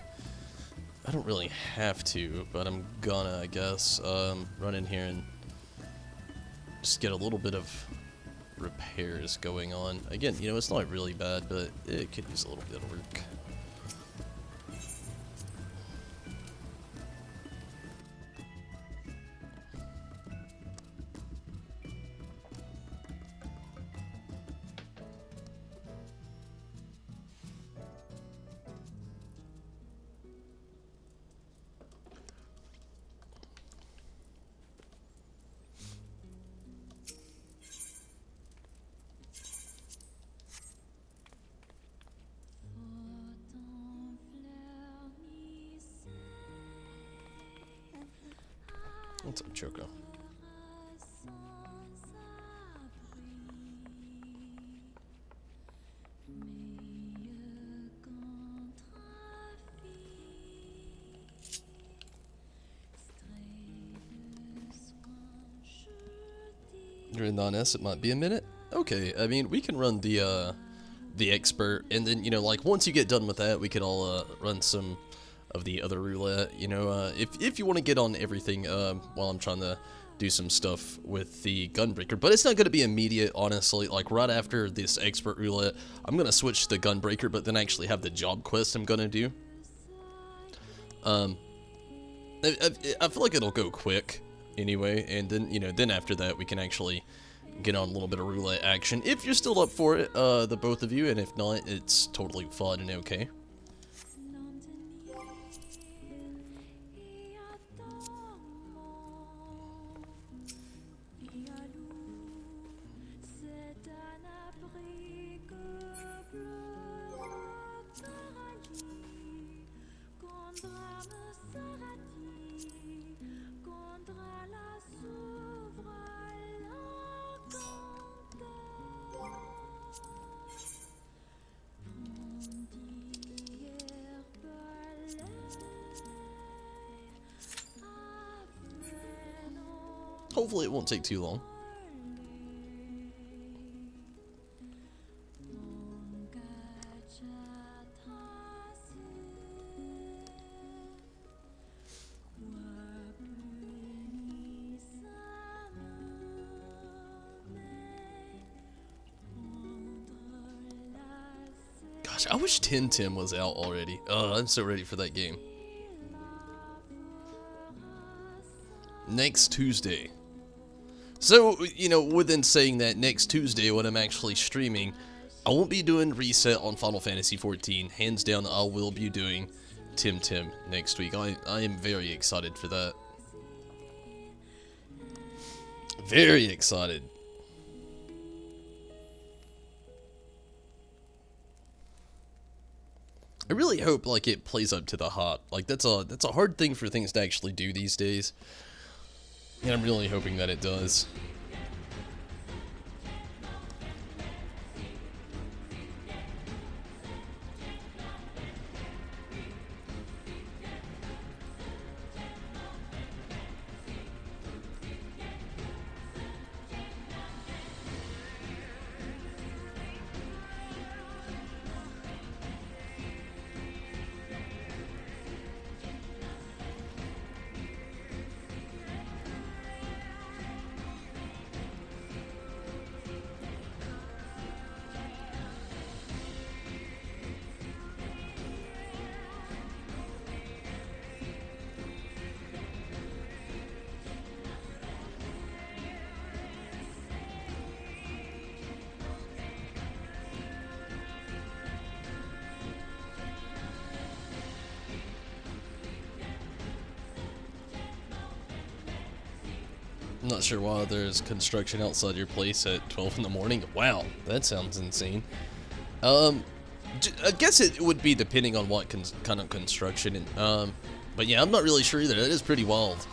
I don't really have to, but I'm gonna, I guess, run in here and just get a little bit of repairs going on. Again, you know, it's not really bad, but it could use a little bit of work. What's up, Choco? You're in non-S, it might be a minute? Okay, I mean, we can run the expert, and then, you know, like, once you get done with that, we could all, run some of the other roulette, you know, if you want to get on everything, while I'm trying to do some stuff with the gunbreaker, but it's not going to be immediate, honestly. Like, right after this expert roulette, I'm going to switch to gunbreaker, but then actually have the job quest I'm going to do. I feel like it'll go quick, anyway, and then, you know, then after that, we can actually get on a little bit of roulette action, if you're still up for it, the both of you, and if not, it's totally fun and okay. hopefully it won't take too long. Gosh, I wish Tim was out already. Oh, I'm so ready for that game. Next Tuesday. So, you know, within saying that, next Tuesday when I'm actually streaming, I won't be doing Reset on Final Fantasy XIV. Hands down, I will be doing Tim next week. I am very excited for that. Very excited. I really hope like it plays up to the hype. Like that's a hard thing for things to actually do these days. And I'm really hoping that it does. I'm not sure why there's construction outside your place at 12 in the morning. Wow, that sounds insane. I guess it would be depending on what kind of construction. But yeah, I'm not really sure either. That is pretty wild.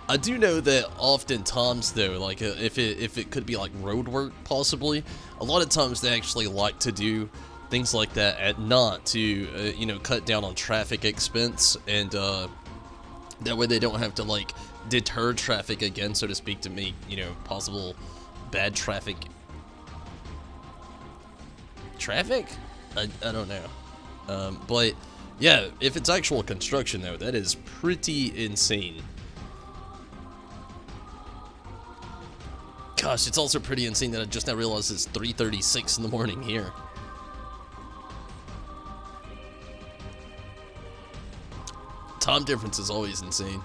I do know that oftentimes though, like if it could be like road work possibly, a lot of times they actually like to do things like that at night to you know, cut down on traffic expense, and that way they don't have to like deter traffic again, so to speak, to make, you know, possible bad traffic. I don't know. But yeah, if it's actual construction though, that is pretty insane. Gosh, it's also pretty insane that I just now realized it's 3:36 in the morning here. Time difference is always insane.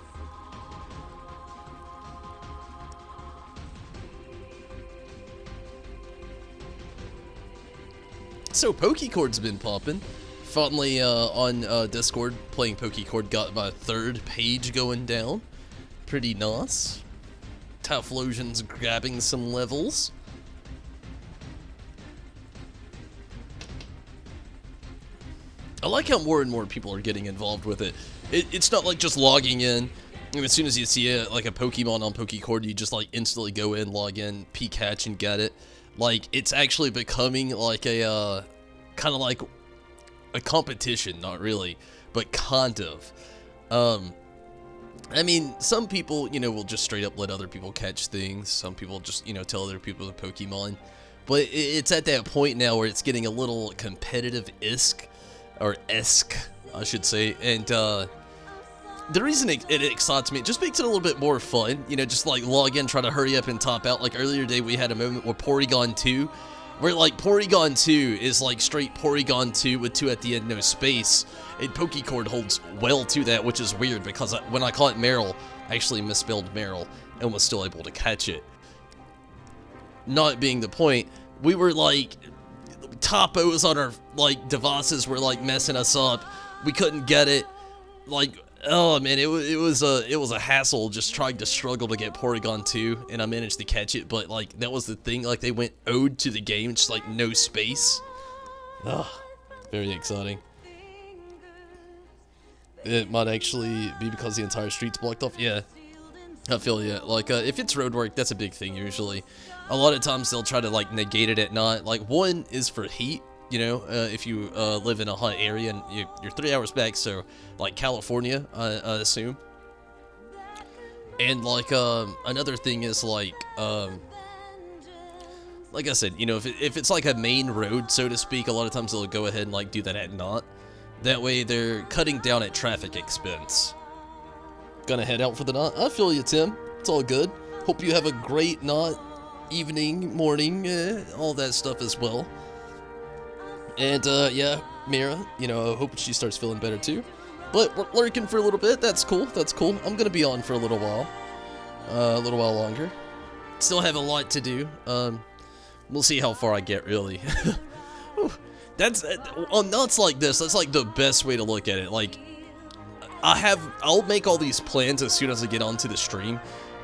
So Pokecord's been popping. Finally, on Discord, playing Pokecord, got my 3rd page going down. Pretty nice. Typhlosion's grabbing some levels. I like how more and more people are getting involved with it. It's not like just logging in, and as soon as you see like a Pokemon on Pokecord, you just like instantly go in, log in, peek hatch, and get it. Like, it's actually becoming like a, kind of like a competition, not really, but kind of. I mean, some people, you know, will just straight up let other people catch things. Some people just, you know, tell other people the Pokemon. But it's at that point now where it's getting a little competitive-esque, or esque, I should say, and, the reason it excites me, it just makes it a little bit more fun, you know, just like log in, try to hurry up and top out. Like earlier today, we had a moment with Porygon 2, where like Porygon 2 is like straight Porygon 2 with 2 at the end, no space, and Pokecord holds well to that, which is weird because when I caught Meryl, I actually misspelled Meryl and was still able to catch it. Not being the point, we were like, topos on our like devices were like messing us up, we couldn't get it, like, oh man, it was a hassle just trying to struggle to get Porygon 2, and I managed to catch it, but like that was the thing, like they went ode to the game, just like no space. Ugh, very exciting. It might actually be because the entire street's blocked off. Yeah, I feel ya. Like if it's road work, that's a big thing usually. A lot of times they'll try to like negate it at night. Like one is for heat. You know, if you live in a hot area and you're 3 hours back, so like California, I assume. And like another thing is like I said, you know, if it's like a main road, so to speak, a lot of times they'll go ahead and like do that at not. That way they're cutting down at traffic expense. Gonna head out for the knot. I feel you, Tim. It's all good. Hope you have a great knot, evening, morning, all that stuff as well. And yeah, Mira, you know, I hope she starts feeling better too. But we're lurking for a little bit. That's cool. That's cool. I'm gonna be on for a little while longer. Still have a lot to do. We'll see how far I get, really. That's on nuts like this. That's like the best way to look at it. Like, I'll make all these plans as soon as I get onto the stream.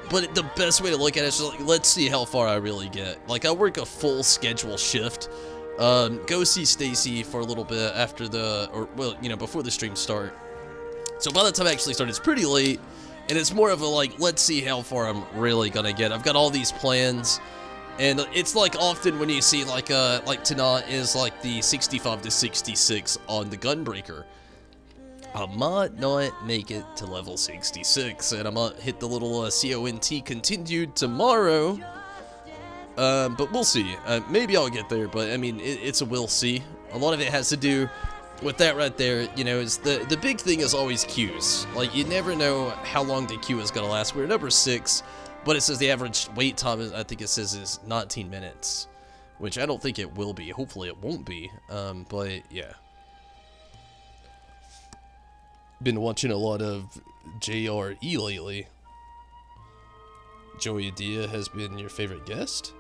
But the best way to look at it is just like, let's see how far I really get. Like, I work a full schedule shift. Go see Stacy for a little bit after well, you know, before the stream start. So by the time I actually start, it's pretty late. And it's more of a like, let's see how far I'm really gonna get. I've got all these plans. And it's like often when you see like tonight is like the 65 to 66 on the Gunbreaker. I might not make it to level 66, and I might hit the little CONT continued tomorrow. But we'll see. Maybe I'll get there, but I mean, it's a we'll see. A lot of it has to do with that right there. You know, is the big thing is always queues. Like, you never know how long the queue is gonna last. We're number 6. But it says the average wait time, I think it says, is 19 minutes. Which I don't think it will be. Hopefully it won't be. But, yeah. Been watching a lot of JRE lately. Joey Dia has been your favorite guest?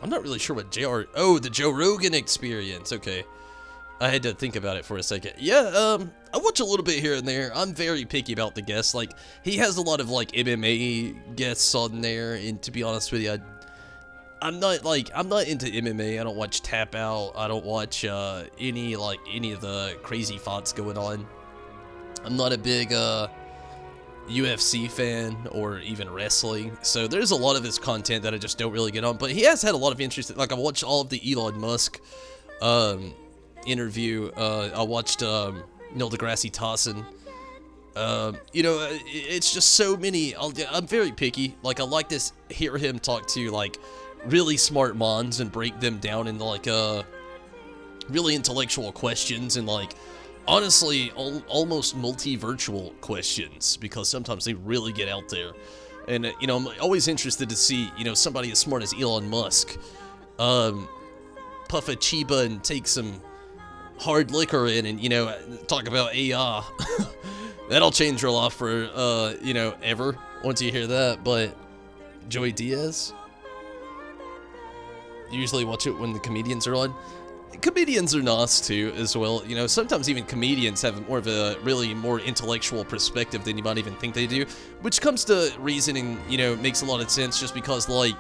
I'm not really sure what JR... Oh, the Joe Rogan Experience. Okay. I had to think about it for a second. Yeah, I watch a little bit here and there. I'm very picky about the guests. Like, he has a lot of, like, MMA guests on there, and to be honest with you, I'm not into MMA. I don't watch Tap Out. I don't watch, any of the crazy fights going on. I'm not a big, UFC fan, or even wrestling, so there's a lot of his content that I just don't really get on, but he has had a lot of interest. Like, I've watched all of the Elon Musk, interview. I watched Neil deGrasse Tyson. You know, it's just so many. I'm very picky. Like, I like to hear him talk to like really smart minds and break them down into like really intellectual questions, and like honestly almost multi-virtual questions, because sometimes they really get out there. And you know, I'm always interested to see, you know, somebody as smart as Elon Musk puff a chiba and take some hard liquor in and, you know, talk about AI. That'll change your life for, you know, ever, once you hear that. But Joey Diaz, usually watch it when the comedians are on. Comedians are nice too, as well. You know, sometimes even comedians have more of a really more intellectual perspective than you might even think they do, which comes to reasoning, you know, makes a lot of sense, just because, like,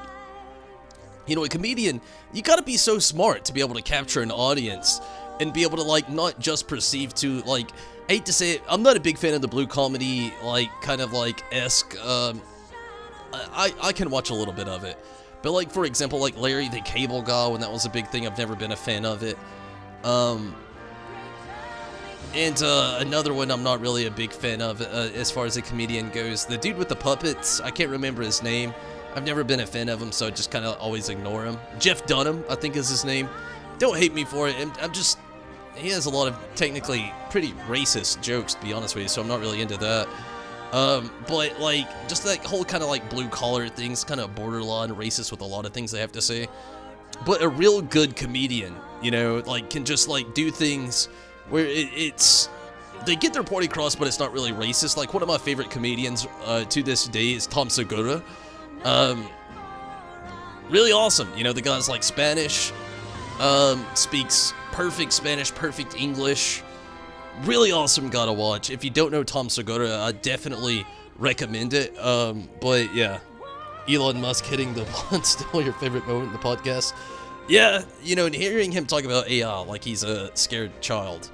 you know, a comedian, you gotta be so smart to be able to capture an audience and be able to, like, not just perceive to, like, I hate to say it, I'm not a big fan of the blue comedy, like, kind of, like, esque, I can watch a little bit of it. But, like, for example, like, Larry the Cable Guy, when that was a big thing, I've never been a fan of it. And another one I'm not really a big fan of, as far as a comedian goes. The dude with the puppets, I can't remember his name. I've never been a fan of him, so I just kind of always ignore him. Jeff Dunham, I think is his name. Don't hate me for it. I'm just... He has a lot of technically pretty racist jokes, to be honest with you, so I'm not really into that. But, like, just that whole kind of, like, blue-collar thing's kind of borderline racist with a lot of things they have to say. But a real good comedian, you know, like, can just, like, do things where it's... They get their point across, but it's not really racist. Like, one of my favorite comedians, to this day is Tom Segura. Really awesome. You know, the guy's, like, Spanish, speaks perfect Spanish, perfect English. Really awesome guy to watch. If you don't know Tom Segura, I definitely recommend it. But yeah, Elon Musk hitting the blunt, still your favorite moment in the podcast. Yeah, you know, and hearing him talk about AI like he's a scared child,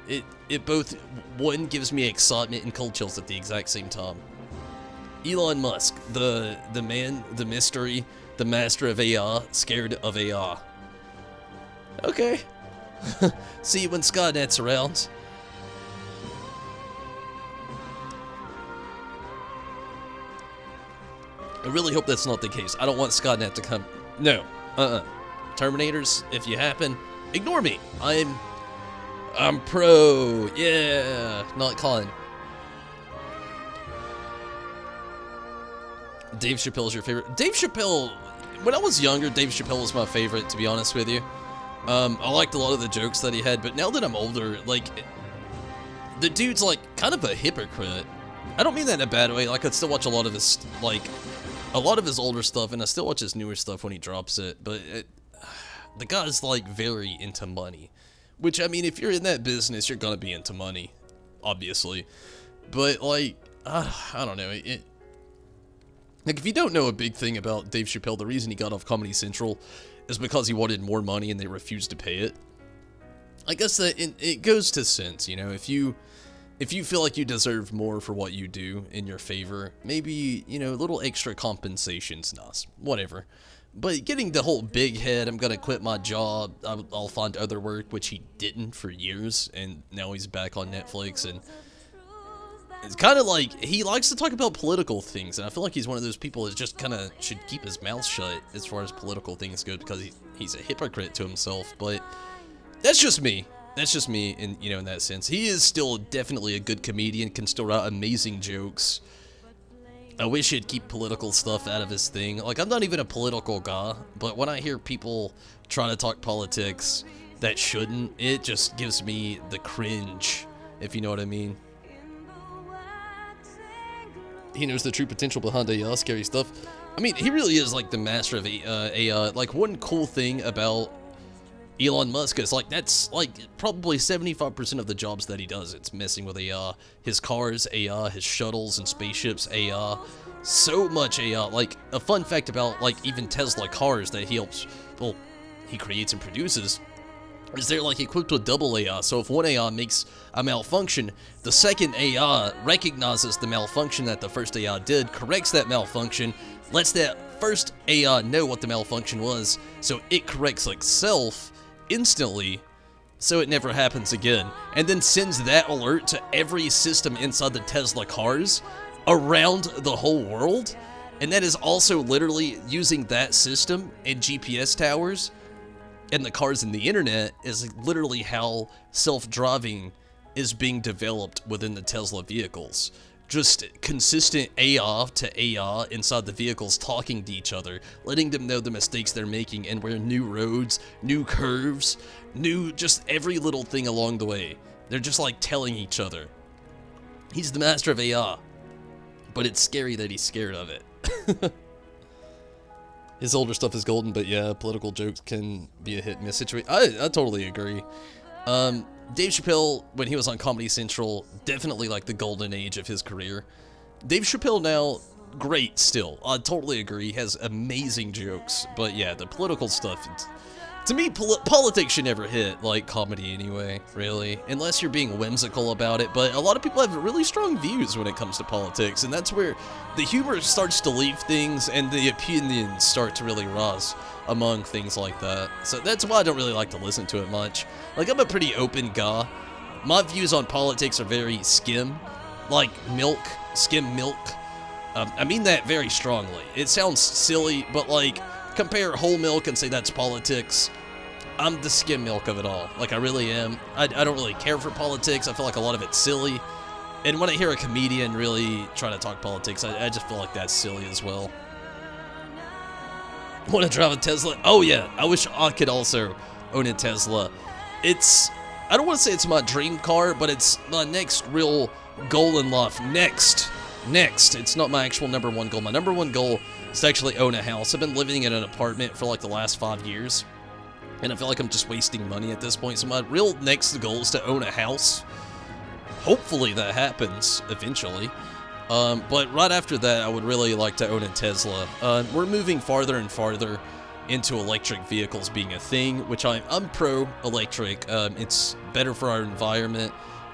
it both, one, gives me excitement and cold chills at the exact same time. Elon Musk, the man, the mystery, the master of AI, scared of AI. Okay. See you when Skynet's around. I really hope that's not the case. I don't want Skynet to come. No. Terminators, if you happen, ignore me. I'm pro. Yeah. Not Con. Dave Chappelle's your favorite. Dave Chappelle, when I was younger, Dave Chappelle was my favorite, to be honest with you. I liked a lot of the jokes that he had, but now that I'm older, like, the dude's, like, kind of a hypocrite. I don't mean that in a bad way. Like, I'd still watch a lot of his, like, a lot of his older stuff, and I still watch his newer stuff when he drops it, but the guy's, like, very into money. Which, I mean, if you're in that business, you're gonna be into money, obviously. But, like, I don't know, like, if you don't know a big thing about Dave Chappelle, the reason he got off Comedy Central is because he wanted more money and they refused to pay it. I guess that it goes to sense, you know, if you feel like you deserve more for what you do in your favor, maybe, you know, a little extra compensation's nice, whatever. But getting the whole big head, I'm gonna quit my job, I'll find other work, which he didn't for years, and now he's back on Netflix, and it's kind of like, he likes to talk about political things, and I feel like he's one of those people that just kind of should keep his mouth shut as far as political things go, because he's a hypocrite to himself, but that's just me. That's just me, in, you know, in that sense. He is still definitely a good comedian, can still write amazing jokes. I wish he'd keep political stuff out of his thing. Like, I'm not even a political guy, but when I hear people try to talk politics that shouldn't, it just gives me the cringe, if you know what I mean. He knows the true potential behind AI, scary stuff. I mean, he really is, like, the master of AI. Like, one cool thing about Elon Musk is, like, that's, like, probably 75% of the jobs that he does. It's messing with AI. His cars, AI. His shuttles and spaceships, AI. So much AI. Like, a fun fact about, like, even Tesla cars that he helps, well, he creates and produces, is they're, like, equipped with double AI. So if one AI makes a malfunction, the second AI recognizes the malfunction that the first AI did, corrects that malfunction, lets that first AI know what the malfunction was, so it corrects itself instantly, so it never happens again, and then sends that alert to every system inside the Tesla cars around the whole world. And that is also literally using that system and GPS towers and the cars and the internet is literally how self-driving is being developed within the Tesla vehicles. Just consistent AI to AI inside the vehicles talking to each other, letting them know the mistakes they're making and where new roads, new curves, just every little thing along the way. They're just like telling each other. He's the master of AI, but it's scary that he's scared of it. His older stuff is golden, but yeah, political jokes can be a hit-and-miss situation. I totally agree. Dave Chappelle, when he was on Comedy Central, definitely like the golden age of his career. Dave Chappelle now, great still. I totally agree. He has amazing jokes. But yeah, the political stuff, to me, politics should never hit like comedy anyway, really. Unless you're being whimsical about it. But a lot of people have really strong views when it comes to politics. And that's where the humor starts to leave things and the opinions start to really rise among things like that. So that's why I don't really like to listen to it much. Like, I'm a pretty open guy. My views on politics are very skim. Like milk, skim milk. I mean that very strongly. It sounds silly, but like, compare whole milk and say that's politics. I'm the skim milk of it all. Like, I really am. I don't really care for politics. I feel like a lot of it's silly. And when I hear a comedian really try to talk politics, I just feel like that's silly as well. Want to drive a Tesla? Oh yeah, I wish I could also own a Tesla. I don't want to say it's my dream car, but it's my next real goal in life. Next. It's not my actual number one goal. My number one goal is to actually own a house. I've been living in an apartment for like the last 5 years, and I feel like I'm just wasting money at this point. So my real next goal is to own a house. Hopefully that happens eventually. But right after that, I would really like to own a Tesla. We're moving farther and farther into electric vehicles being a thing, which I'm pro-electric. It's better for our environment.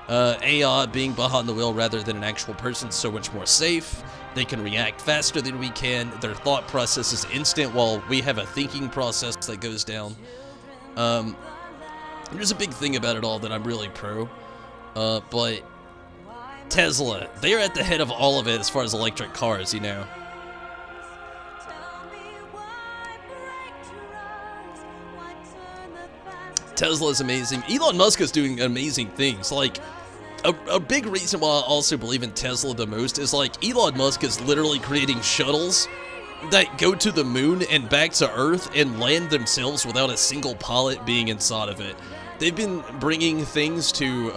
AI being behind the wheel rather than an actual person is so much more safe. They can react faster than we can. Their thought process is instant while we have a thinking process that goes down. There's a big thing about it all that I'm really pro. But Tesla, they're at the head of all of it as far as electric cars, you know. Tesla is amazing. Elon Musk is doing amazing things. Like, a big reason why I also believe in Tesla the most is, like, Elon Musk is literally creating shuttles that go to the moon and back to Earth and land themselves without a single pilot being inside of it. They've been bringing things to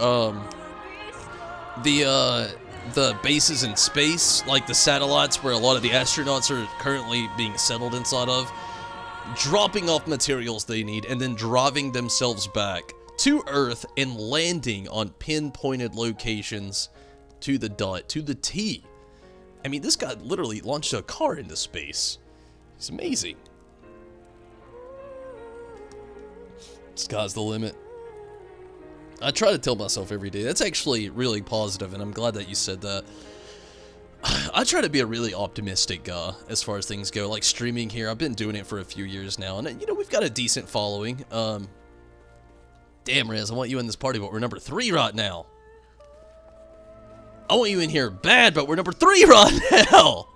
the bases in space, like the satellites where a lot of the astronauts are currently being settled inside of, dropping off materials they need, and then driving themselves back to Earth and landing on pinpointed locations to the dot, to the T. I mean, this guy literally launched a car into space. It's amazing. Sky's the limit. I try to tell myself every day. That's actually really positive, and I'm glad that you said that. I try to be a really optimistic guy as far as things go. Like streaming here, I've been doing it for a few years now, and you know, we've got a decent following. Damn, Riz, I want you in this party, but we're number 3 right now. I want you in here bad, but we're number 3 right now.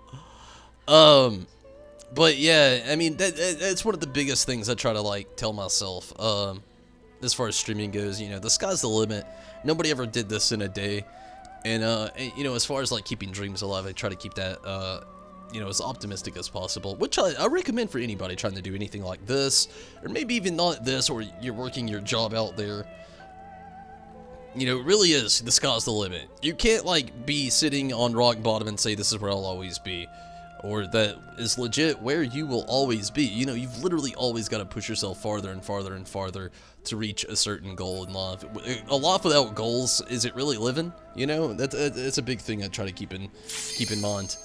But yeah, I mean, that's one of the biggest things I try to, like, tell myself, as far as streaming goes. You know, the sky's the limit. Nobody ever did this in a day. And, you know, as far as, like, keeping dreams alive, I try to keep that, you know, as optimistic as possible, which I recommend for anybody trying to do anything like this, or maybe even not this, or you're working your job out there. You know, it really is, the sky's the limit. You can't, like, be sitting on rock bottom and say this is where I'll always be, or that is legit where you will always be. You know, you've literally always got to push yourself farther and farther and farther to reach a certain goal in life. A life without goals, is it really living? You know, that's a big thing I try to keep in mind.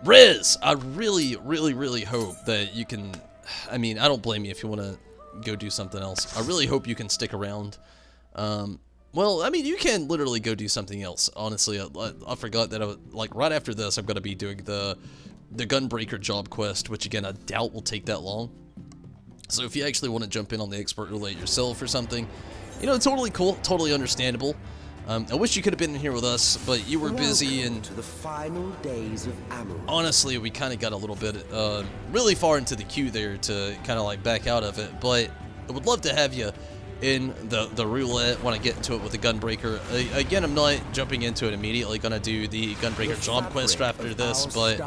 Riz, I really, really, really hope that you can, I mean, I don't blame you if you want to go do something else. I really hope you can stick around. Well, I mean, you can literally go do something else. Honestly, I forgot that, like, right after this, I'm going to be doing the Gunbreaker job quest, which, again, I doubt will take that long. So if you actually want to jump in on the expert roulette yourself or something, you know, totally cool, totally understandable. I wish you could have been in here with us, but you were busy, and to the final days of Amaranth. Honestly, we kind of got a little bit, really far into the queue there to kind of, like, back out of it, but I would love to have you in the roulette when I get into it with the Gunbreaker. Again, I'm not jumping into it immediately, gonna do the Gunbreaker job quest after this, but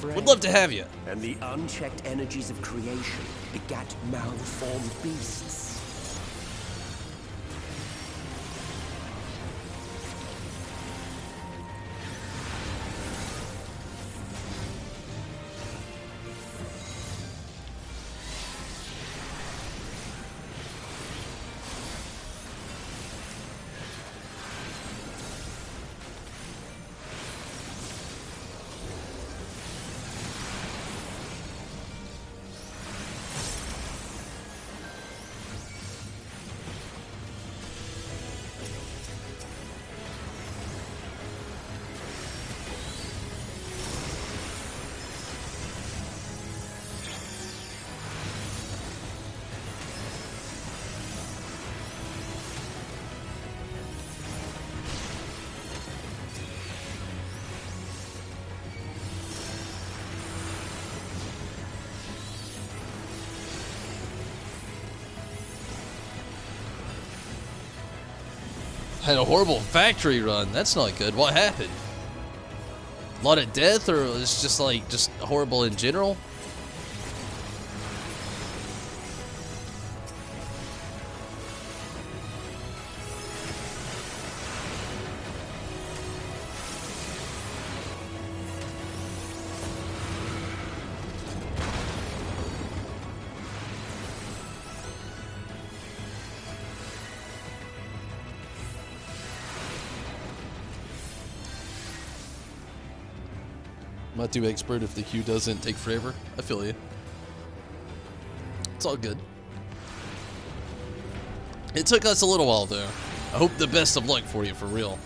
would love to have you. And the unchecked energies of creation begat malformed beasts. Had a horrible factory run. That's not good. What happened? A lot of death, or it's just like just horrible in general? Not too expert if the queue doesn't take forever. I feel you. It's all good. It took us a little while though. I hope the best of luck for you, for real.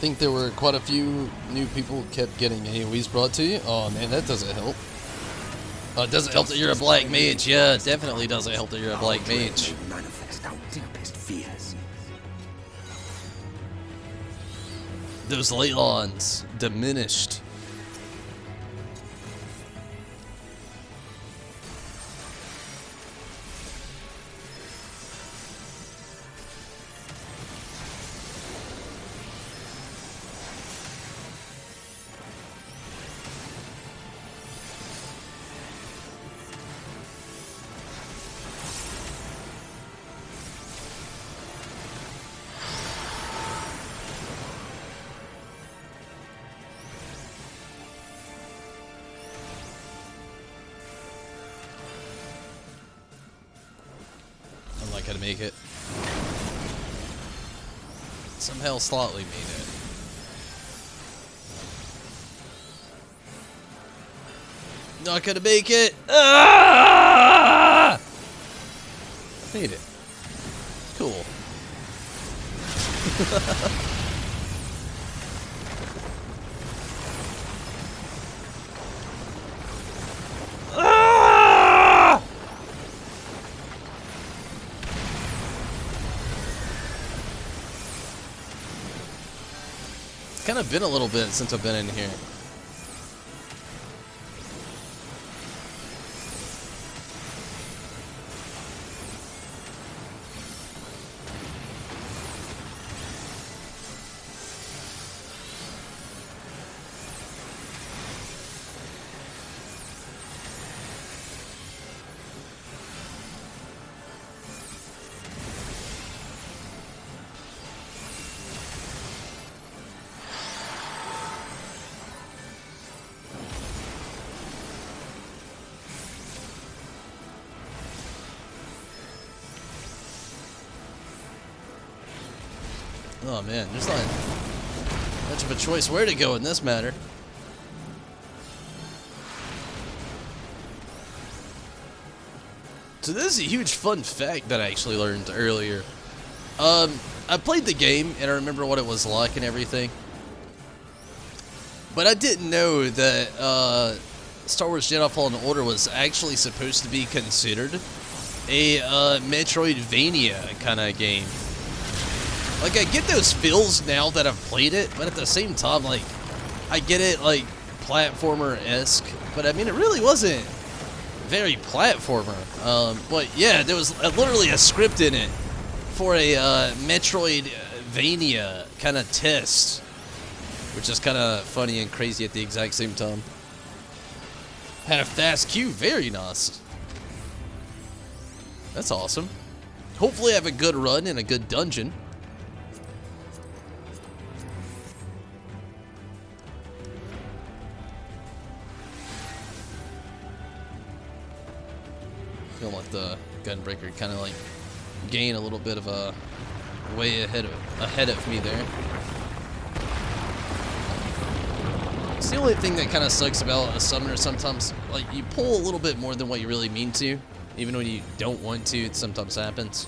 think there were quite a few new people kept getting AoEs brought to you. Oh man, that doesn't help. It doesn't help that you're a black mage. Yeah, it definitely doesn't help that you're a black mage. Manifest our deepest fears. Those Leylons diminished. I'm not gonna make it. Somehow slightly made it. Not gonna make it. Ah! Made it. Cool. Ah! It's kind of been a little bit since I've been in here. Oh man, there's not much of a choice where to go in this matter. So this is a huge fun fact that I actually learned earlier. I played the game and I remember what it was like and everything. But I didn't know that Star Wars Jedi Fallen Order was actually supposed to be considered a Metroidvania kind of game. Like, I get those feels now that I've played it, but at the same time, like, I get it, like, platformer-esque, but I mean, it really wasn't very platformer. But yeah, there was literally a script in it for a Metroidvania kind of test, which is kind of funny and crazy at the exact same time. Had a fast queue, very nice. That's awesome. Hopefully I have a good run in a good dungeon. Feel like the Gunbreaker kind of like gain a little bit of a way ahead of me there. It's the only thing that kind of sucks about a summoner sometimes. Like, you pull a little bit more than what you really mean to, even when you don't want to. It sometimes happens.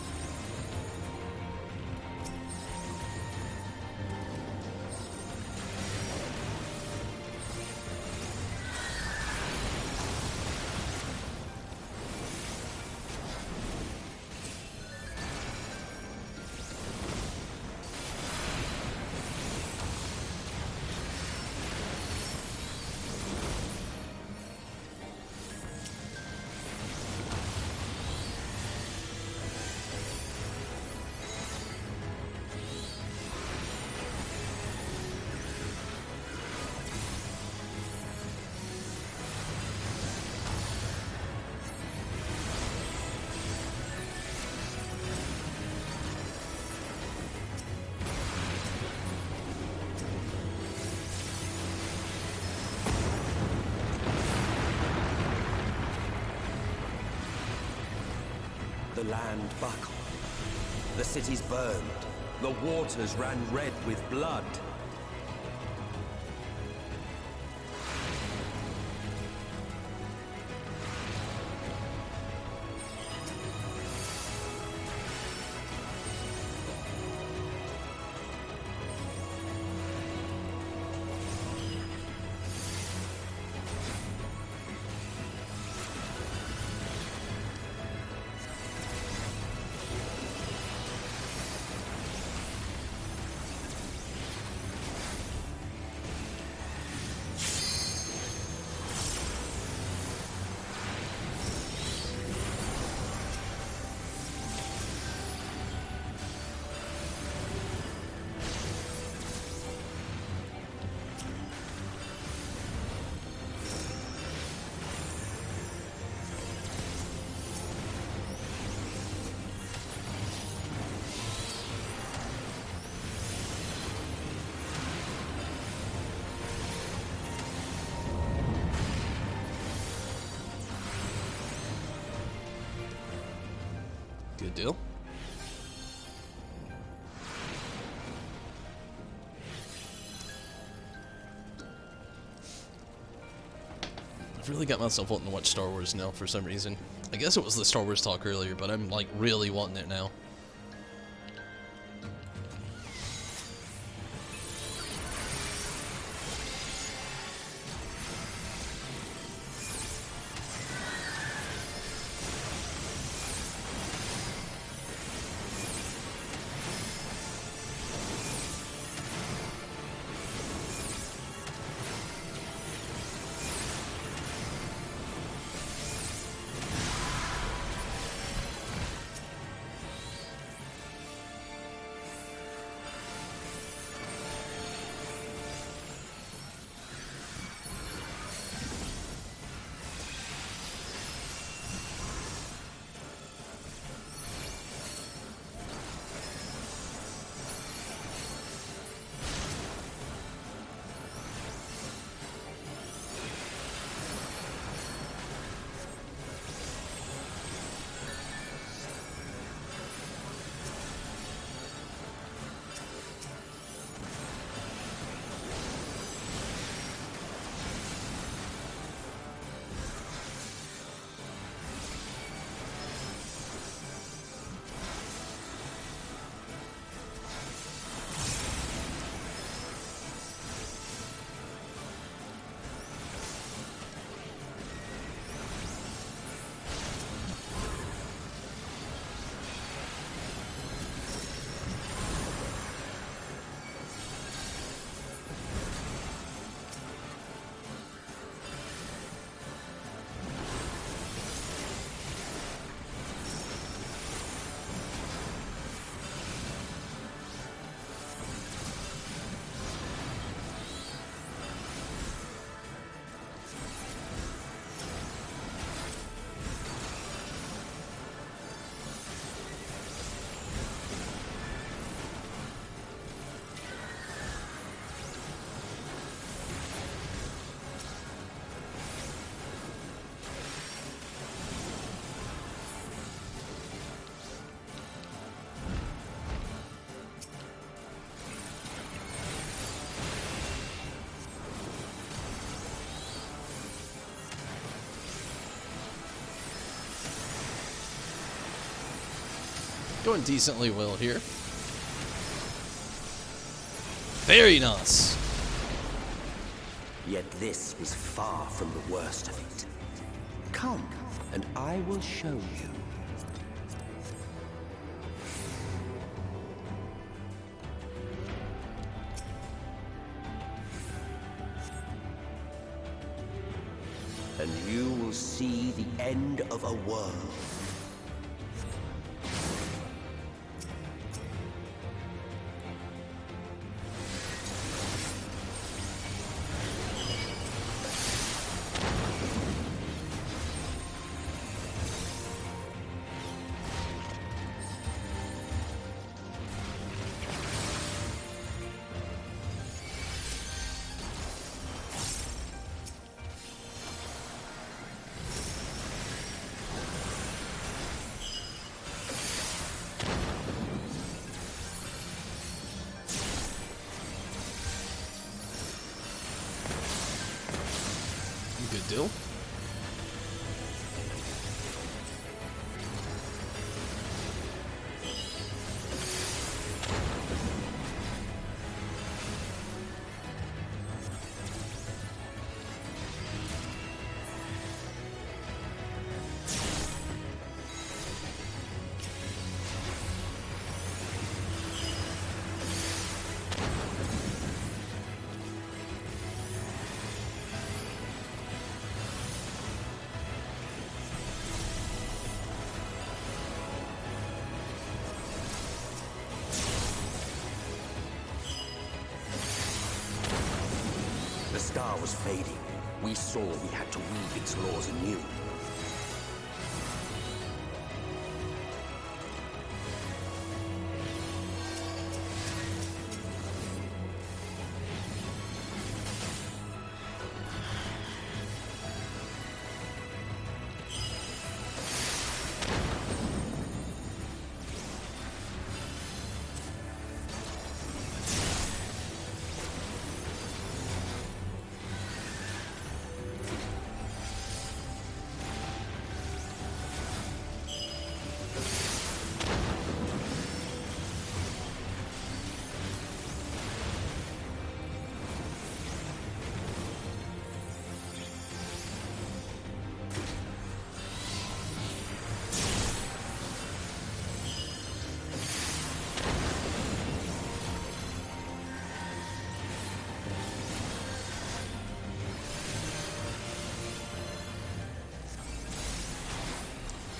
The land buckled. The cities burned. The waters ran red with blood. Good deal. I've really got myself wanting to watch Star Wars now for some reason. I guess it was the Star Wars talk earlier, but I'm like really wanting it now. Going decently well here. Very nice. Yet this was far from the worst of it. Come, and I will show you. And you will see the end of a world. Good deal. The star was fading. We saw we had to weave its laws anew.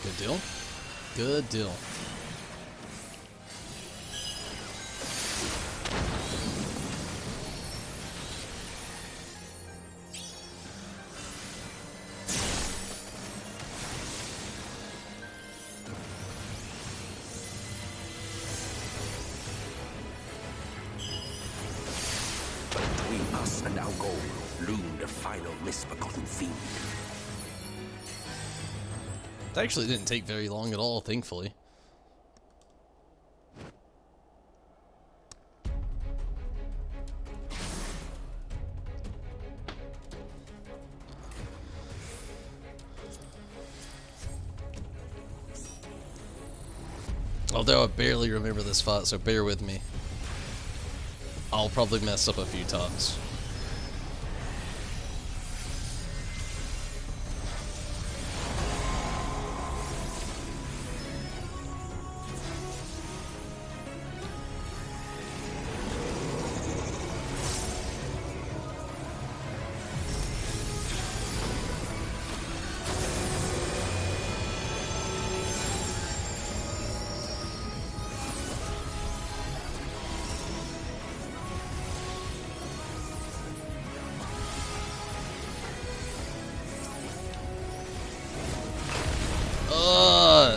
Good deal. Good deal. Between us and our goal loomed a final misbegotten fiend. It actually didn't take very long at all, thankfully. Although I barely remember this fight, so bear with me. I'll probably mess up a few times.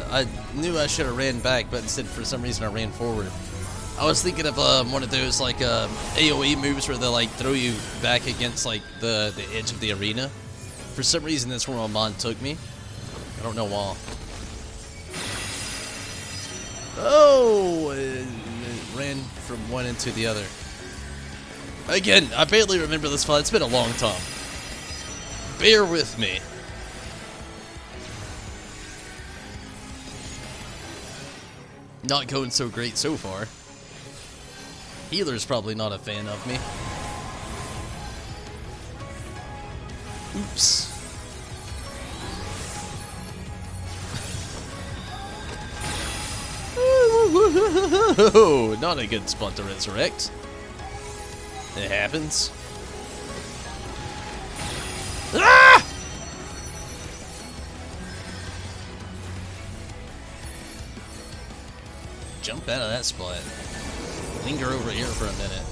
I knew I should have ran back, but instead, for some reason, I ran forward. I was thinking of one of those like AOE moves where they like throw you back against like the edge of the arena. For some reason, that's where my mind took me. I don't know why. Oh, it ran from one into the other. Again, I barely remember this fight. It's been a long time. Bear with me. Not going so great so far. Healer's probably not a fan of me. Oops. Not a good spot to resurrect. It happens. Ah! Jump out of that spot. Linger over here for a minute.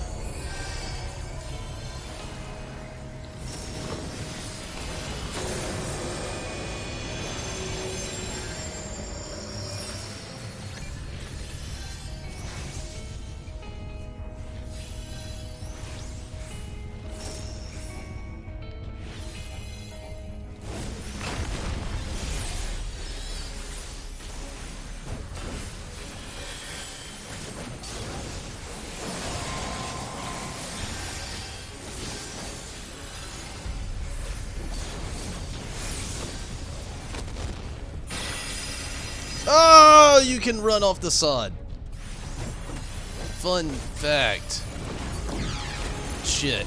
Oh, you can run off the side. Fun fact. Shit.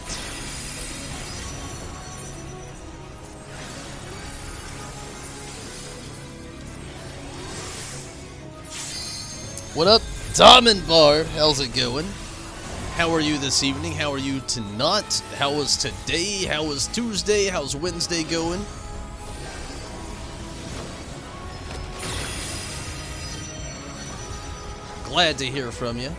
What up, Diamond Bar? How's it going? How are you this evening? How are you tonight? How was today? How was Tuesday? How's Wednesday going? Glad to hear from you.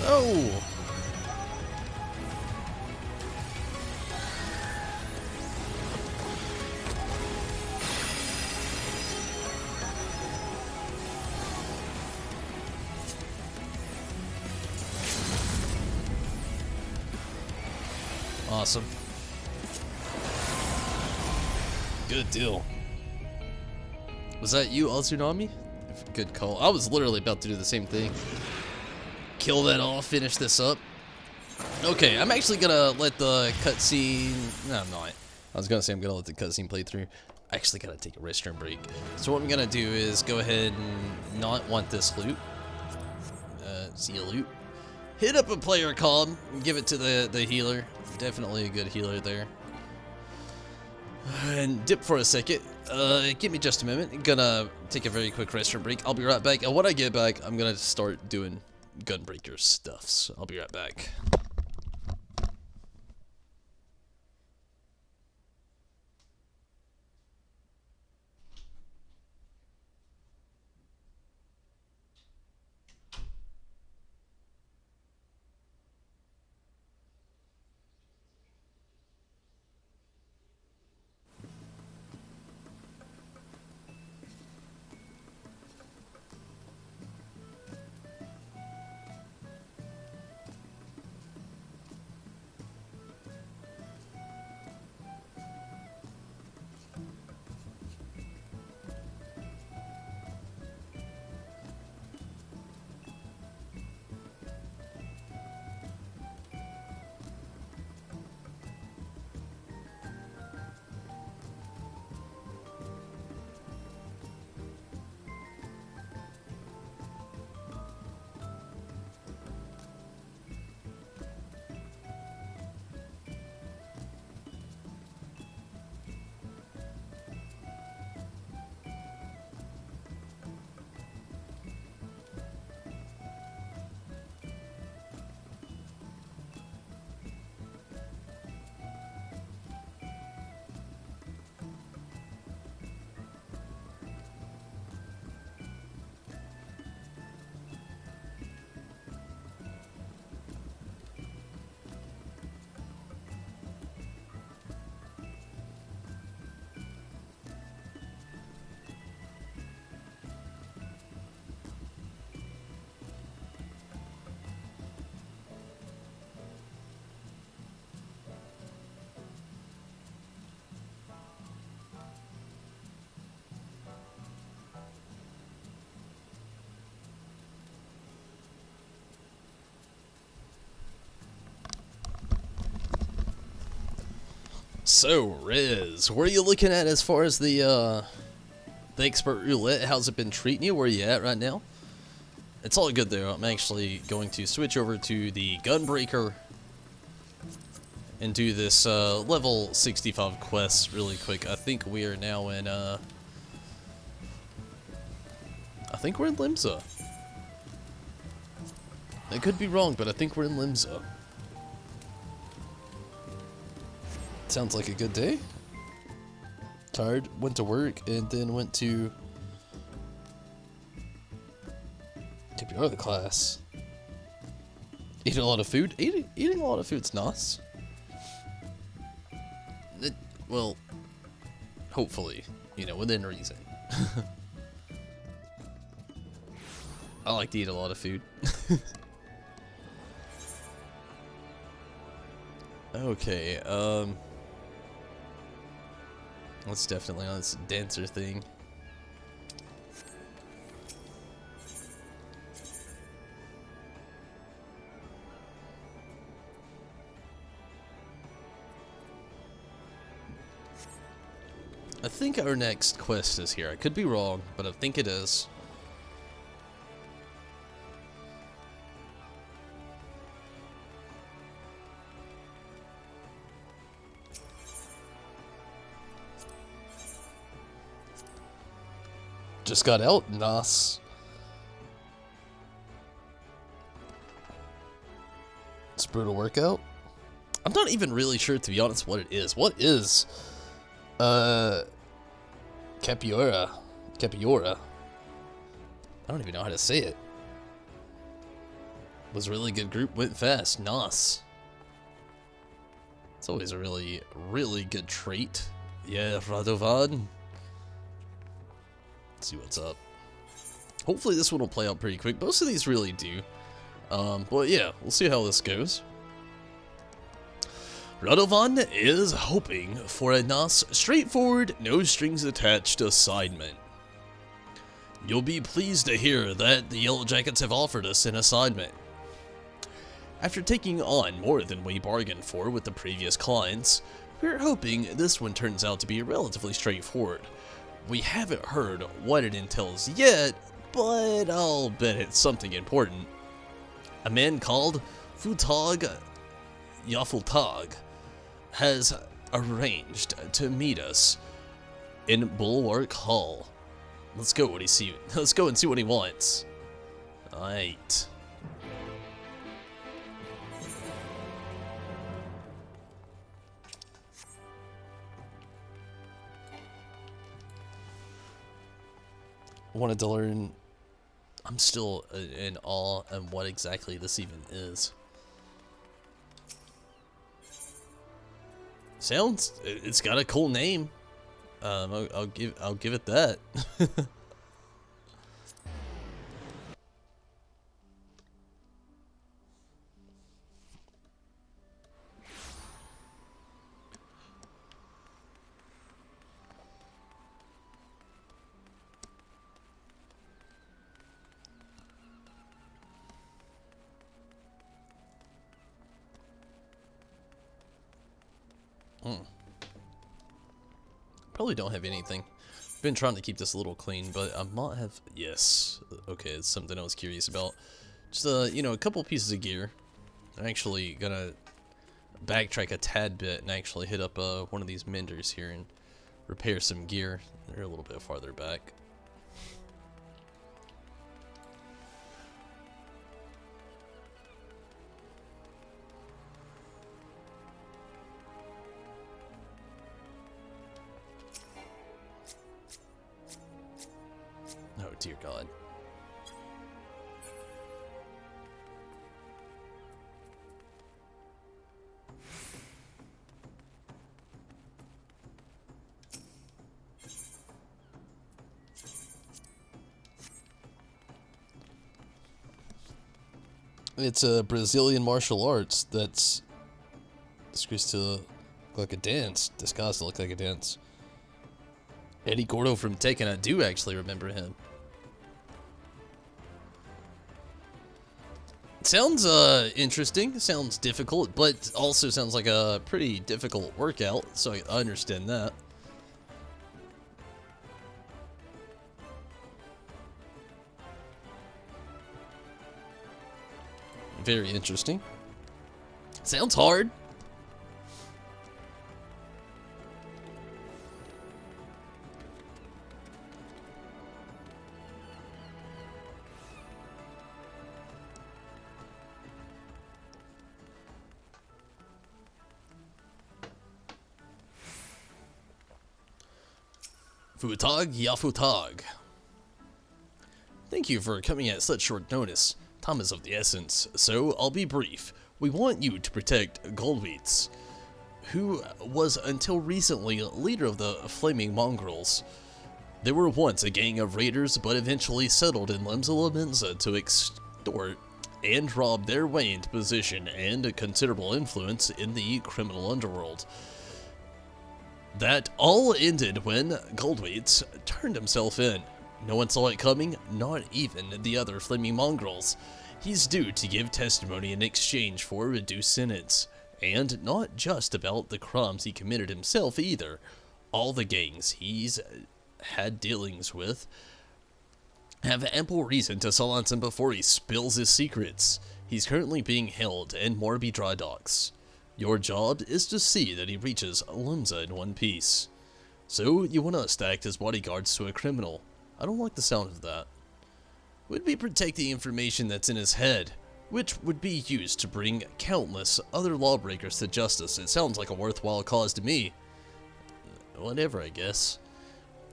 Oh! Awesome. Good deal. Was that you, Azunami? Good call. I was literally about to do the same thing. Kill that off, finish this up. Okay, I'm actually gonna let the cutscene... No, I'm not. I was gonna say I'm gonna let the cutscene play through. I actually gotta take a restroom break. So what I'm gonna do is go ahead and not want this loot. See a loot. Hit up a player comm, give it to the healer. Definitely a good healer there. And dip for a second. Give me just a moment. I'm gonna take a very quick restroom break. I'll be right back. And when I get back, I'm gonna start doing Gunbreaker stuff. So I'll be right back. So, Riz, what are you looking at as far as the expert roulette? How's it been treating you? Where are you at right now? It's all good though. I'm actually going to switch over to the Gunbreaker and do this level 65 quest really quick. I think we are now in I think we're in Limsa. I could be wrong, but I think we're in Limsa. Sounds like a good day. Tired, went to work, and then went to be out of the class. Eating a lot of food. Eating a lot of food's nice. Well, hopefully, you know, within reason. I like to eat a lot of food. Okay, let's definitely on this dancer thing. I think our next quest is here. I could be wrong, but I think it is. Just got out, nice. It's a brutal workout. I'm not even really sure, to be honest, what it is. What is Capiora? Capiora. I don't even know how to say it. Was a really good group, went fast, nice. It's always a really, really good trait. Yeah, Radovan. Let's see what's up. Hopefully this one will play out pretty quick. Most of these really do. But yeah, we'll see how this goes. Radovan is hoping for a nice, straightforward, no strings attached assignment. You'll be pleased to hear that the Yellow Jackets have offered us an assignment. After taking on more than we bargained for with the previous clients, we're hoping this one turns out to be relatively straightforward. We haven't heard what it entails yet, but I'll bet it's something important. A man called Futag Yafultag has arranged to meet us in Bulwark Hall. Let's go and see what he wants. Alright. Wanted to learn. I'm still in awe of what exactly this even is. It's got a cool name. I'll give it that. Probably don't have anything. Been trying to keep this a little clean, but I might have. Yes. Okay, it's something I was curious about. Just you know, a couple pieces of gear. I'm actually gonna backtrack a tad bit and actually hit up one of these menders here and repair some gear. They're a little bit farther back. Oh, dear God. It's a Brazilian martial arts that's disguised to look like a dance. Disguised to look like a dance. Eddie Gordo from Tekken, I do actually remember him. Sounds interesting, sounds difficult, but also sounds like a pretty difficult workout, so I understand that. Very interesting. Sounds hard. Futag Yafutag. Thank you for coming at such short notice. Time is of the essence, so I'll be brief. We want you to protect Goldwheats, who was until recently leader of the Flaming Mongrels. They were once a gang of raiders, but eventually settled in Lemza Menza to extort and rob their way into position and a considerable influence in the criminal underworld. That all ended when Goldwheats turned himself in. No one saw it coming, not even the other Flaming Mongrels. He's due to give testimony in exchange for a reduced sentence. And not just about the crimes he committed himself either. All the gangs he's had dealings with have ample reason to silence him before he spills his secrets. He's currently being held in Morby Dry Docks. Your job is to see that he reaches Lemza in one piece. So you want us to act as bodyguards to a criminal. I don't like the sound of that. We'd be protecting information that's in his head, which would be used to bring countless other lawbreakers to justice. It sounds like a worthwhile cause to me. Whatever, I guess.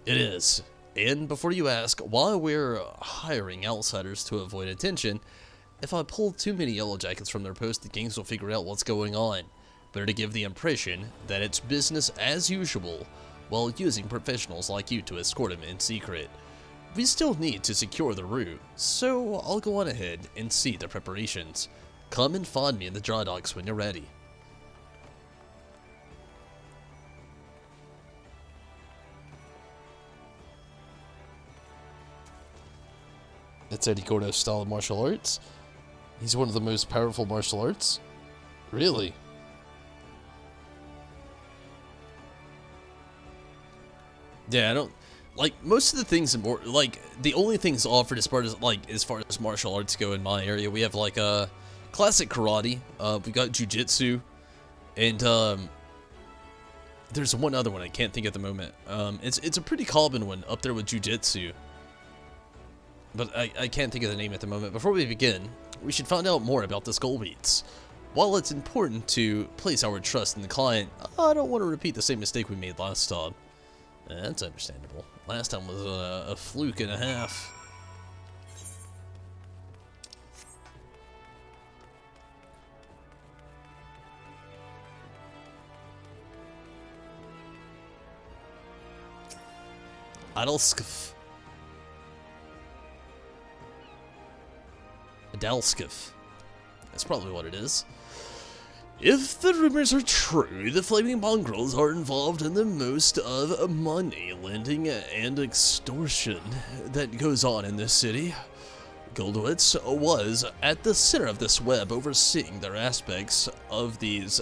It is. And before you ask why we're hiring outsiders to avoid attention, if I pull too many Yellow Jackets from their post, the gangs will figure out what's going on. Better to give the impression that it's business as usual, while using professionals like you to escort him in secret. We still need to secure the route, so I'll go on ahead and see the preparations. Come and find me in the dry docks when you're ready. It's Eddie Gordo's style of martial arts. He's one of the most powerful martial arts. Really? Yeah, I don't like most of the things in more like the only things offered as far as martial arts go in my area. We have like classic karate. We got jujitsu, and there's one other one I can't think at the moment. It's a pretty common one up there with jujitsu, but I can't think of the name at the moment. Before we begin, we should find out more about the skull beats. While it's important to place our trust in the client, I don't want to repeat the same mistake we made last time. That's understandable. Last time was a fluke and a half. Adalskif. Adalskif. That's probably what it is. If the rumors are true, the Flaming Mongrels are involved in the most of money lending and extortion that goes on in this city. Goldwitz was at the center of this web, overseeing their aspects of these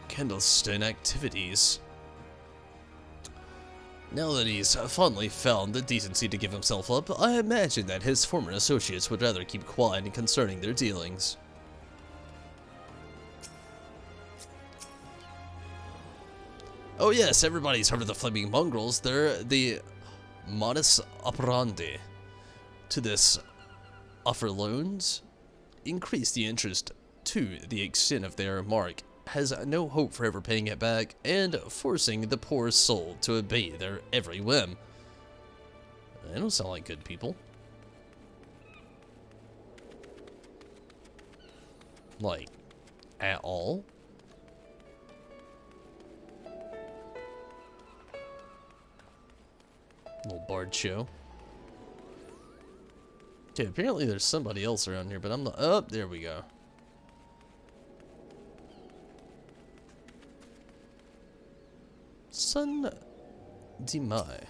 Candlestone activities. Now that he's finally found the decency to give himself up, I imagine that his former associates would rather keep quiet concerning their dealings. Oh yes, everybody's heard of the Flaming Mongrels. They're the modus operandi to this offer loans, increase the interest to the extent of their mark, has no hope for ever paying it back, and forcing the poor soul to obey their every whim. They don't sound like good people. Like, at all. Little bard show. Okay, apparently there's somebody else around here, but I'm not. Oh, there we go. Son di mai.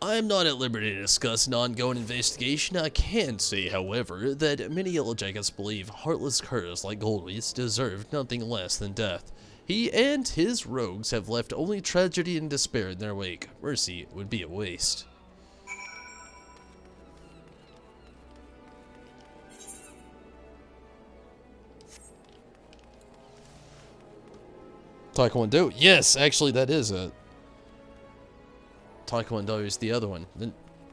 I'm not at liberty to discuss an ongoing investigation. I can say, however, that many Yellow Jackets believe heartless curs like Goldwitz deserve nothing less than death. He and his rogues have left only tragedy and despair in their wake. Mercy would be a waste. Taekwondo? Yes, actually that is it. Taekwondo is the other one.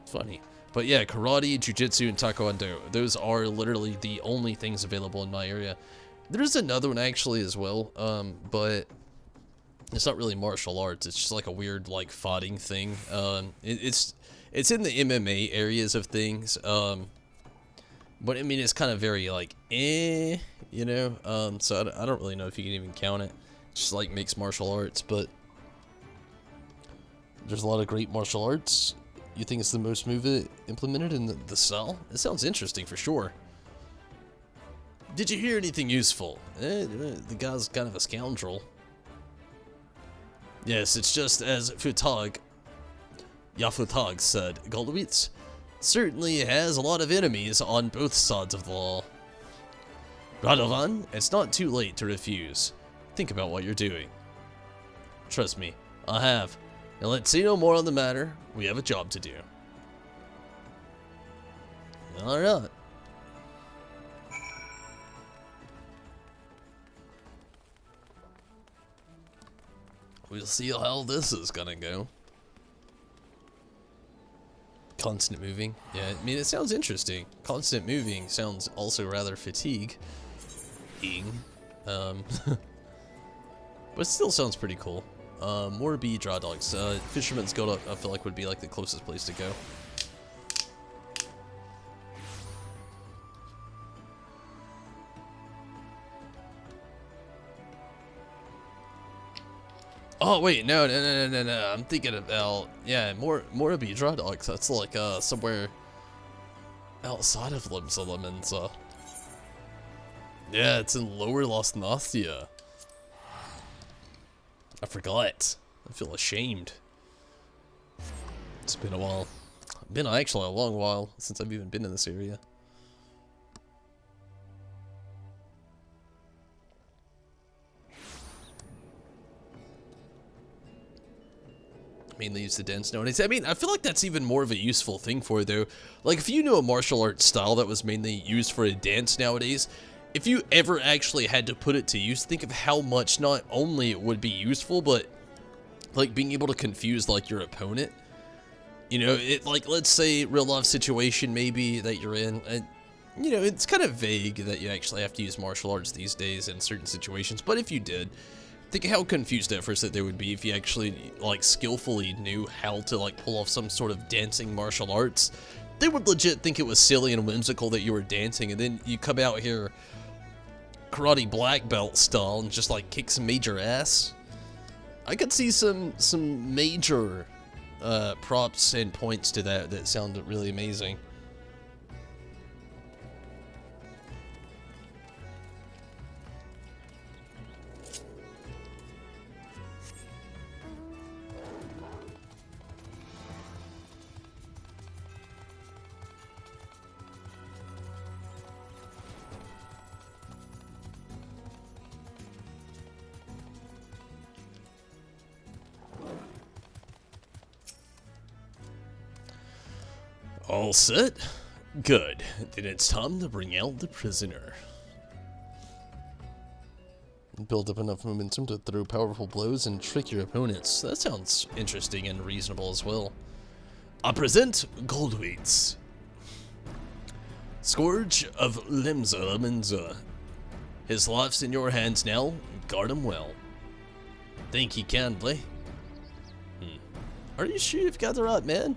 Funny. But yeah, karate, jujitsu, and taekwondo. Those are literally the only things available in my area. There's another one actually as well, but it's not really martial arts. It's just like a weird like fighting thing. It's in the MMA areas of things. But I mean it's kind of very like you know. So I don't really know if you can even count it. It's just like mixed martial arts, but there's a lot of great martial arts. You think it's the most movie implemented in the cell? It sounds interesting for sure. Did you hear anything useful? The guy's kind of a scoundrel. Yes, it's just as Yafutag said. Goldwitz certainly has a lot of enemies on both sides of the law. Radovan, it's not too late to refuse. Think about what you're doing. Trust me, I have. Now let's say no more on the matter. We have a job to do. Alright. We'll see how this is gonna go. Constant moving. Yeah, I mean, it sounds interesting. Constant moving sounds also rather fatiguing. But it still sounds pretty cool. More bee draw dogs. Fisherman's Guild, I feel like would be like the closest place to go. Oh wait, no. I'm thinking about more bee draw dogs. That's like somewhere outside of Limsa. Yeah, it's in Lower Lost Nathia. I forgot. I feel ashamed. It's been a while. Been actually a long while since I've even been in this area. Mainly use the dance nowadays. I mean, I feel like that's even more of a useful thing for it, though. Like, if you knew a martial arts style that was mainly used for a dance nowadays, if you ever actually had to put it to use, think of how much not only it would be useful, but, like, being able to confuse, like, your opponent. You know, it, like, let's say real life situation maybe that you're in, and, you know, it's kind of vague that you actually have to use martial arts these days in certain situations, but if you did, think of how confused at first that they would be if you actually, like, skillfully knew how to, like, pull off some sort of dancing martial arts. They would legit think it was silly and whimsical that you were dancing, and then you come out here karate black belt style and just, like, kick some major ass. I could see some major props and points to that sound really amazing. All set? Good. Then it's time to bring out the prisoner. Build up enough momentum to throw powerful blows and trick your opponents. That sounds interesting and reasonable as well. I present Goldweights. Scourge of Lemza. His life's in your hands now. Guard him well. Think he can play? Are you sure you've got the right man?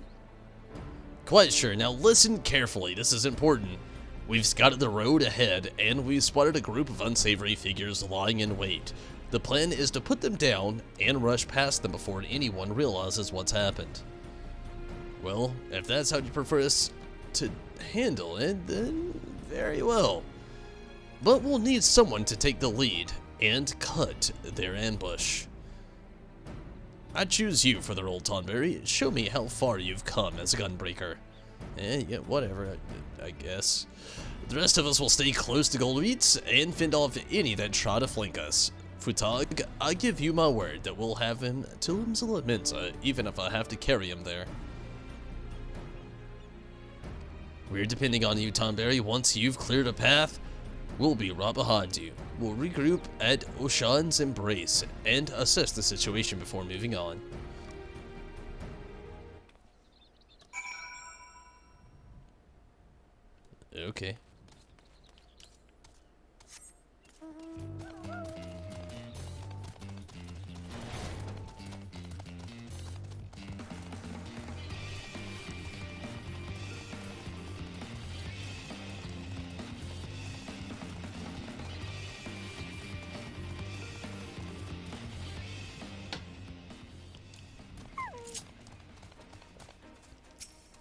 Quite sure. Now listen carefully, this is important. We've scouted the road ahead, and we've spotted a group of unsavory figures lying in wait. The plan is to put them down and rush past them before anyone realizes what's happened. Well, if that's how you prefer us to handle it, then very well. But we'll need someone to take the lead and cut their ambush. I choose you for the role, Tonberry. Show me how far you've come as a gunbreaker. Yeah, whatever, I guess. The rest of us will stay close to Goldweights and fend off any that try to flank us. Futag, I give you my word that we'll have him to Lemza, even if I have to carry him there. We're depending on you, Tonberry. Once you've cleared a path, we'll be right behind you. We'll regroup at Oshan's Embrace and assess the situation before moving on. Okay.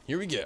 Here we go.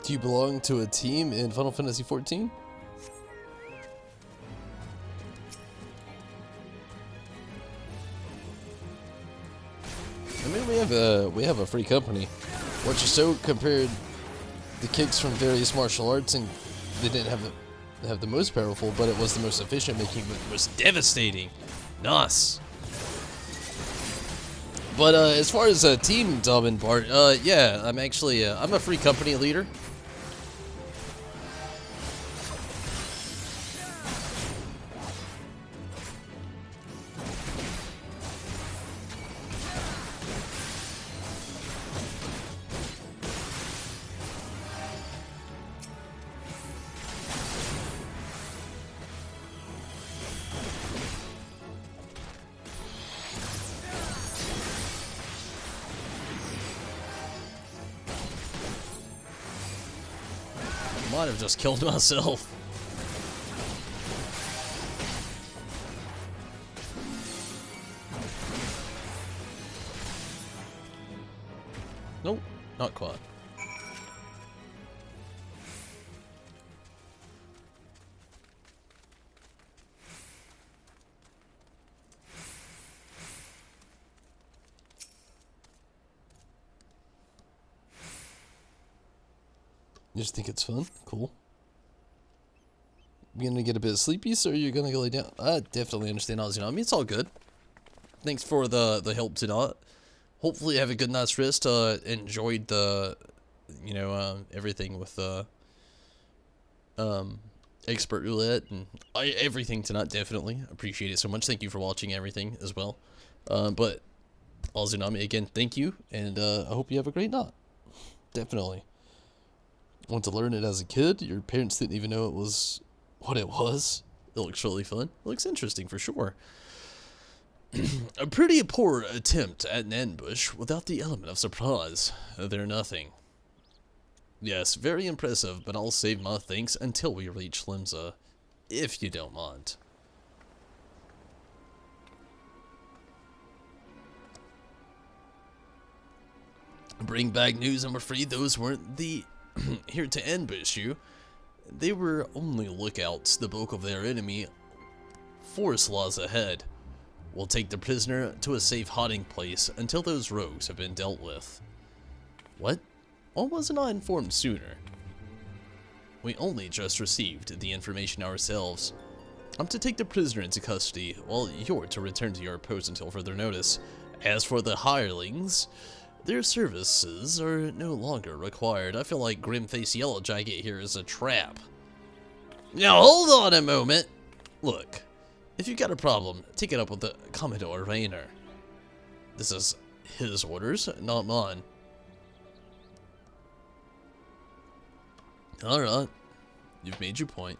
Do you belong to a team in Final Fantasy XIV? I mean, we have a free company. What you so compared the kicks from various martial arts, and they didn't have the most powerful, but it was the most efficient, making it the most devastating. Nice. But as far as team Dub and Bart, yeah, I'm actually I'm a free company leader. Might have just killed myself. Nope, not quite. You just think it's fun? Cool. You gonna get a bit sleepy, so you're gonna go lay down? I definitely understand, Ozzy. I mean, it's all good. Thanks for the help tonight. Hopefully you have a good night's rest. Enjoyed the, you know, everything with expert roulette and everything tonight. Definitely appreciate it so much. Thank you for watching everything as well. But Ozzy, again, thank you, and I hope you have a great night. Definitely. Want to learn it as a kid? Your parents didn't even know it was what it was. It looks really fun. It looks interesting for sure. A pretty poor attempt at an ambush without the element of surprise. They're nothing. Yes, very impressive, but I'll save my thanks until we reach Limsa, if you don't mind. Bring back news, I'm afraid those weren't the here to ambush you. They were only lookouts. The bulk of their enemy force lies ahead. We'll take the prisoner to a safe hiding place until those rogues have been dealt with. What? Why wasn't I informed sooner? We only just received the information ourselves. I'm to take the prisoner into custody, while you're to return to your post until further notice. As for the hirelings, their services are no longer required. I feel like Grim-Faced Yellow Jacket here is a trap. Now hold on a moment. Look, if you got a problem, take it up with the Commodore Raynor. This is his orders, not mine. Alright, you've made your point.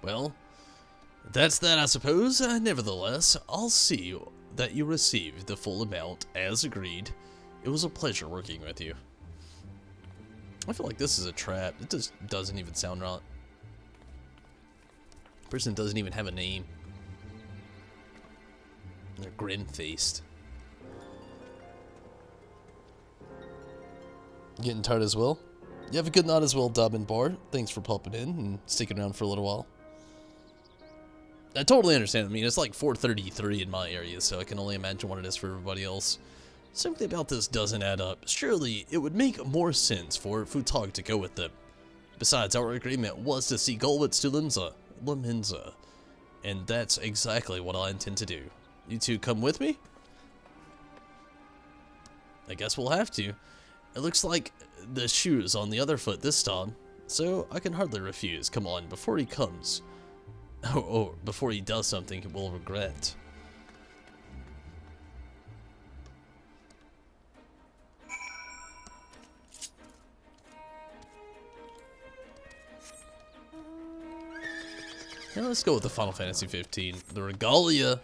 Well, that's that, I suppose. Nevertheless, I'll see that you received the full amount as agreed. It was a pleasure working with you. I feel like this is a trap. It just doesn't even sound right. The person doesn't even have a name. They're grin-faced. Getting tired as well? You have a good night as well, Dub and Bar. Thanks for popping in and sticking around for a little while. I totally understand. I mean, it's like 4:33 in my area, so I can only imagine what it is for everybody else. Something about this doesn't add up. Surely, it would make more sense for Futog to go with them. Besides, our agreement was to see Golwitz to Limsa, and that's exactly what I intend to do. You two come with me? I guess we'll have to. It looks like the shoe's on the other foot this time, so I can hardly refuse. Come on, before he comes. Or before he does something we'll regret. Now let's go with the Final Fantasy 15. The Regalia.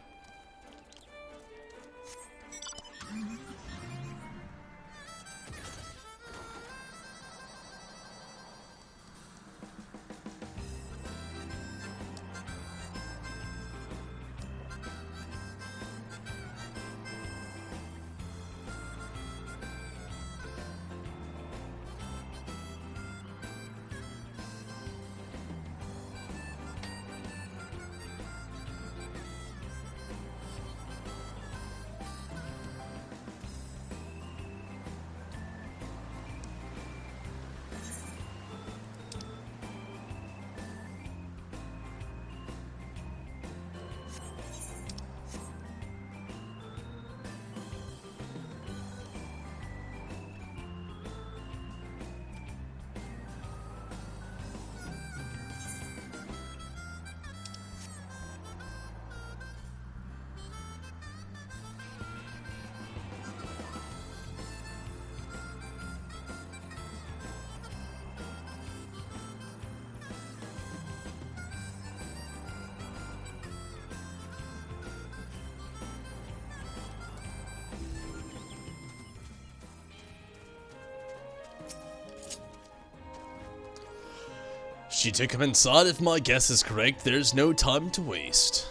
She took him inside. If my guess is correct, there's no time to waste.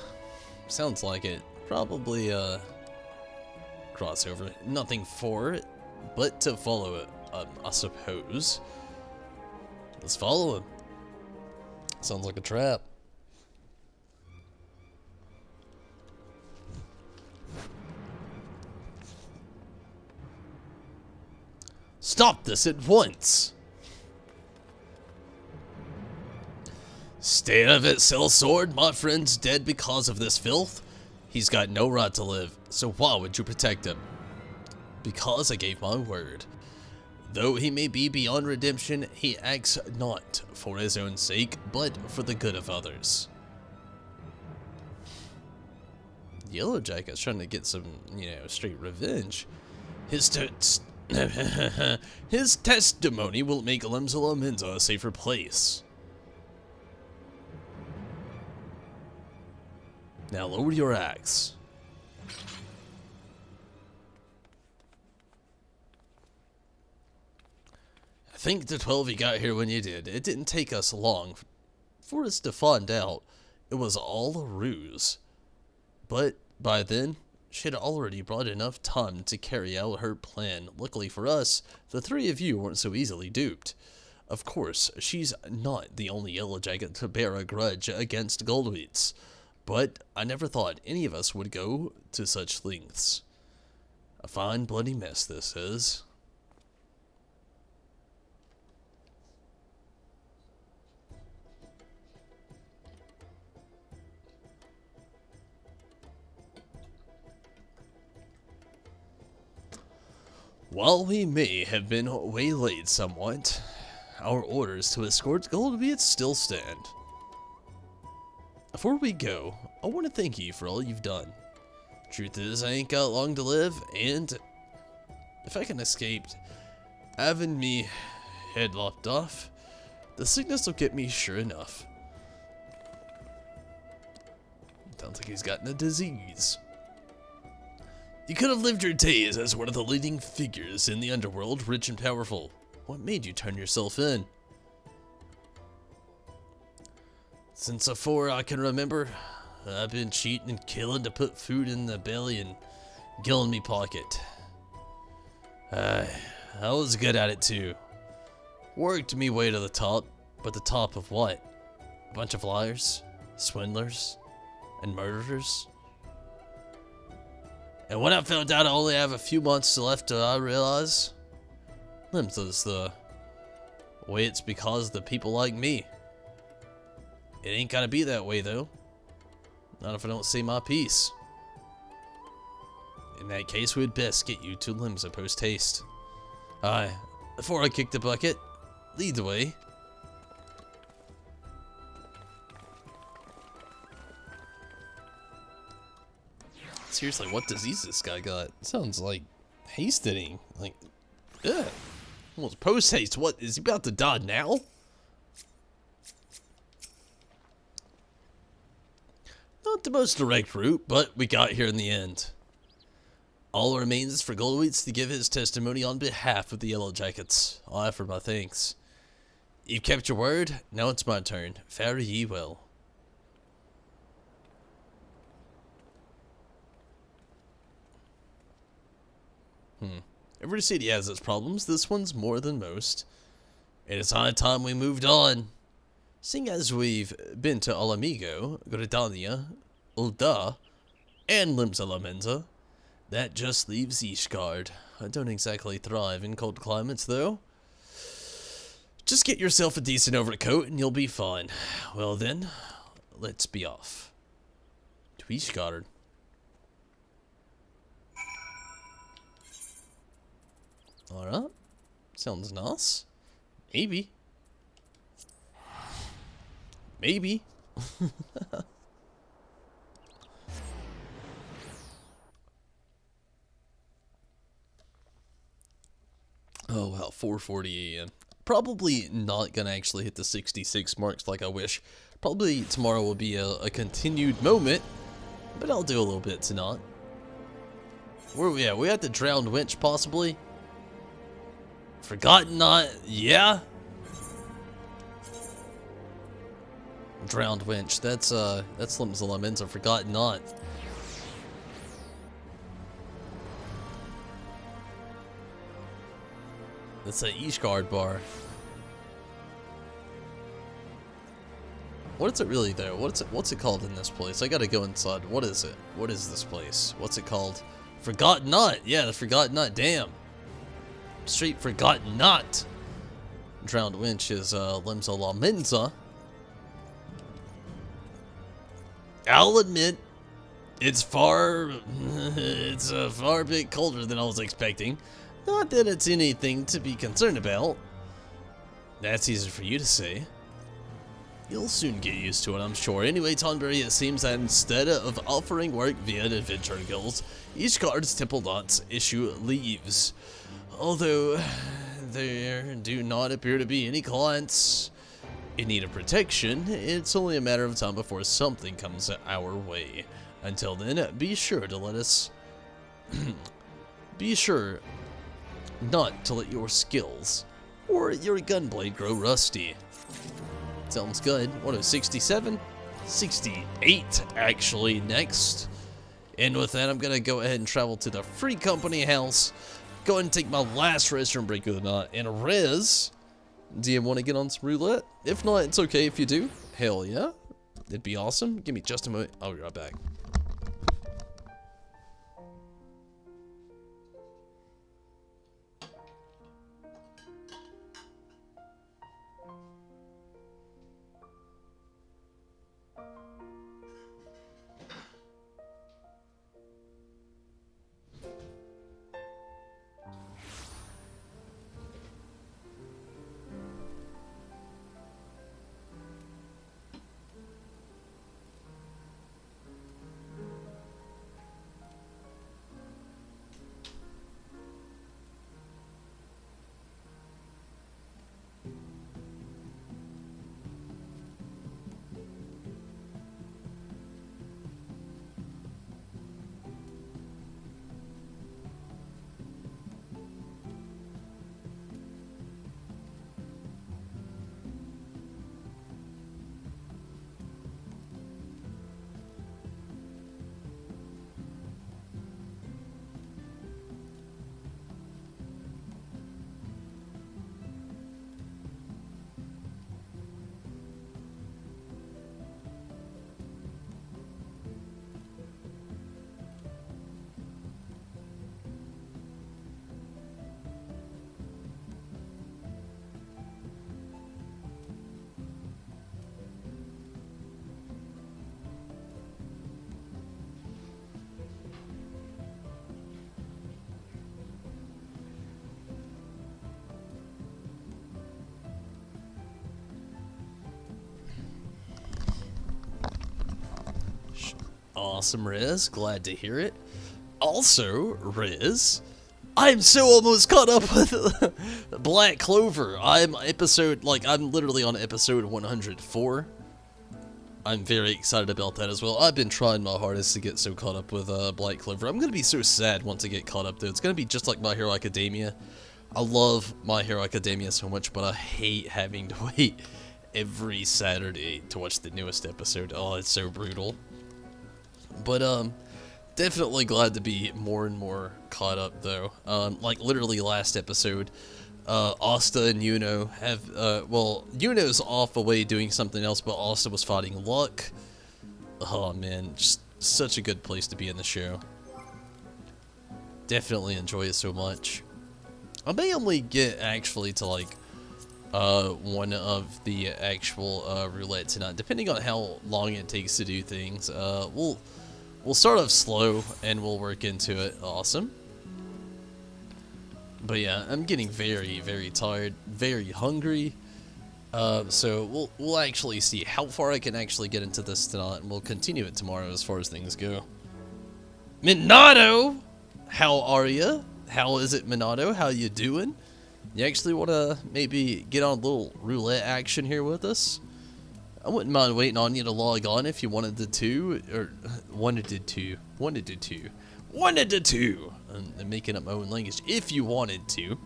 Sounds like it. Probably, crossover. Nothing for it, but to follow it, I suppose. Let's follow him. Sounds like a trap. Stop this at once! Stay out of it, sellsword. My friend's dead because of this filth. He's got no right to live, so why would you protect him? Because I gave my word. Though he may be beyond redemption, he acts not for his own sake, but for the good of others. Yellow Jacket's trying to get some, straight revenge. His testimony will make LVL a safer place. Now lower your axe. I think the 12 you got here when you did. It didn't take us long for us to find out it was all a ruse. But by then, she had already brought enough time to carry out her plan. Luckily for us, the three of you weren't so easily duped. Of course, she's not the only Yellow Jacket to bear a grudge against Goldwheats. But I never thought any of us would go to such lengths. A fine bloody mess this is. While we may have been waylaid somewhat, our orders to escort Goldwheats still stand. Before we go, I want to thank you for all you've done. Truth is, I ain't got long to live, and if I can escape having me head lopped off, the sickness will get me sure enough. Sounds like he's gotten a disease. You could have lived your days as one of the leading figures in the underworld, rich and powerful. What made you turn yourself in? Since afore I can remember, I've been cheating and killing to put food in the belly and gilling me pocket. I was good at it too. Worked me way to the top, but the top of what? A bunch of liars, swindlers, and murderers? And when I found out I only have a few months left, I realized LVL's the way it's because of the people like me. It ain't gotta be that way though. Not if I don't say my piece. In that case, we'd best get you to LVL post haste. Aye, before I kick the bucket, lead the way. Seriously, what disease this guy got? Sounds like hastening. Like, ugh. Almost post haste. What, is he about to die now? Not the most direct route, but we got here in the end. All remains is for Goldwheats to give his testimony on behalf of the Yellow Jackets. I offer my thanks. You've kept your word, now it's my turn. Fare ye well. Every city has its problems, this one's more than most. It is high time we moved on. Seeing as we've been to Alamigo, Gridania, Ulda, and LVL, that just leaves Ishgard. I don't exactly thrive in cold climates, though. Just get yourself a decent overcoat and you'll be fine. Well then, let's be off. To Ishgard. Alright. Sounds nice. Maybe. Maybe. Oh wow, 4:40 a.m. Probably not gonna actually hit the 66 marks like I wish. Probably tomorrow will be a continued moment, but I'll do a little bit tonight. Where are we at? We at the drowned winch possibly? Forgotten not, yeah? Drowned Winch. That's Slims Lemons, I forgot not. That's a East Guard bar. What is it really though? What's it called in this place? I gotta go inside. What is it? What is this place? What's it called? Forgotten Knot. Yeah, the Forgotten Knot. Damn. Straight Forgotten Knot. Drowned Winch is Limsa La Menza. I'll admit, it's a far bit colder than I was expecting. Not that it's anything to be concerned about. That's easy for you to say. You'll soon get used to it, I'm sure. Anyway, Tonberry, it seems that instead of offering work via adventure guilds, each guard's temple knots issue leaves. Although, there do not appear to be any clients in need of protection, it's only a matter of time before something comes our way. Until then, be sure to let us... be sure not to let your skills or your gunblade grow rusty. Sounds good. What is 67? 68 actually next. And with that, I'm gonna go ahead and travel to the Free Company house. Go ahead and take my last restroom break of the night. And Rez, do you want to get on some roulette? If not, it's okay if you do. Hell yeah. It'd be awesome. Give me just a moment. I'll be right back. Awesome, Riz. Glad to hear it. Also, Riz, I'm so almost caught up with Black Clover. I'm literally on episode 104. I'm very excited about that as well. I've been trying my hardest to get so caught up with Black Clover. I'm gonna be so sad once I get caught up, though. It's gonna be just like My Hero Academia. I love My Hero Academia so much, but I hate having to wait every Saturday to watch the newest episode. Oh, it's so brutal. But, definitely glad to be more and more caught up, though. Like, literally last episode, Asta and Yuno have, well, Yuno's off away doing something else, but Asta was fighting Luck. Oh, man, just such a good place to be in the show. Definitely enjoy it so much. I may only get, actually, to, like, one of the actual, roulette tonight, depending on how long it takes to do things. We'll start off slow, and we'll work into it. Awesome. But yeah, I'm getting very, very tired, very hungry. So we'll actually see how far I can actually get into this tonight, and we'll continue it tomorrow as far as things go. Minato! How are ya? How is it, Minato? How you doing? You actually want to maybe get on a little roulette action here with us? I wouldn't mind waiting on you to log on if you wanted to, or wanted to. I'm making up my own language. If you wanted to.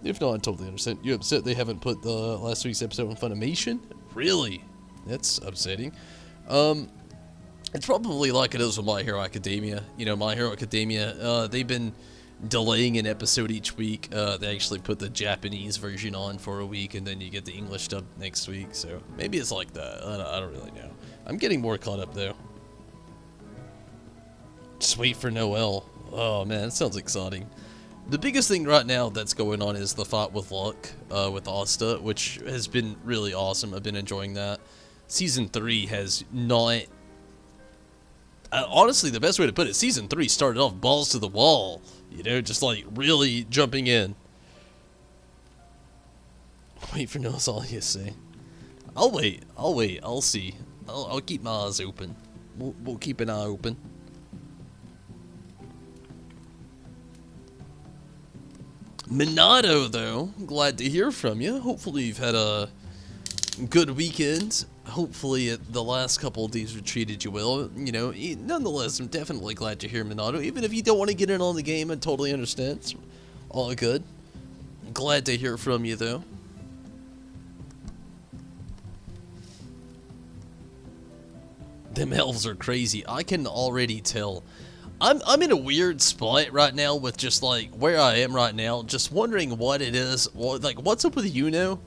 If not, I totally understand. You upset they haven't put the last week's episode on Funimation? Really? That's upsetting. It's probably like it is with My Hero Academia. You know, My Hero Academia, they've been delaying an episode each week. They actually put the Japanese version on for a week, and then you get the English dub next week. So maybe it's like that. I don't really know. I'm getting more caught up, though. Just wait for Noel. Oh, man, that sounds exciting. The biggest thing right now that's going on is the fight with Luck, with Asta, which has been really awesome. I've been enjoying that. Season 3 has not... honestly, the best way to put it, Season 3 started off balls to the wall. You know, just like really jumping in. Wait for Noah's all you say. I'll wait, I'll see. I'll keep my eyes open. We'll keep an eye open. Minato, though, glad to hear from you. Hopefully you've had a good weekend. Hopefully the last couple of days have treated you well. You know, nonetheless, I'm definitely glad to hear Minato. Even if you don't want to get in on the game, I totally understand. It's all good. Glad to hear from you, though. Them elves are crazy. I can already tell. I'm in a weird spot right now with just like where I am right now, just wondering what it is. Like, what's up with Yuno?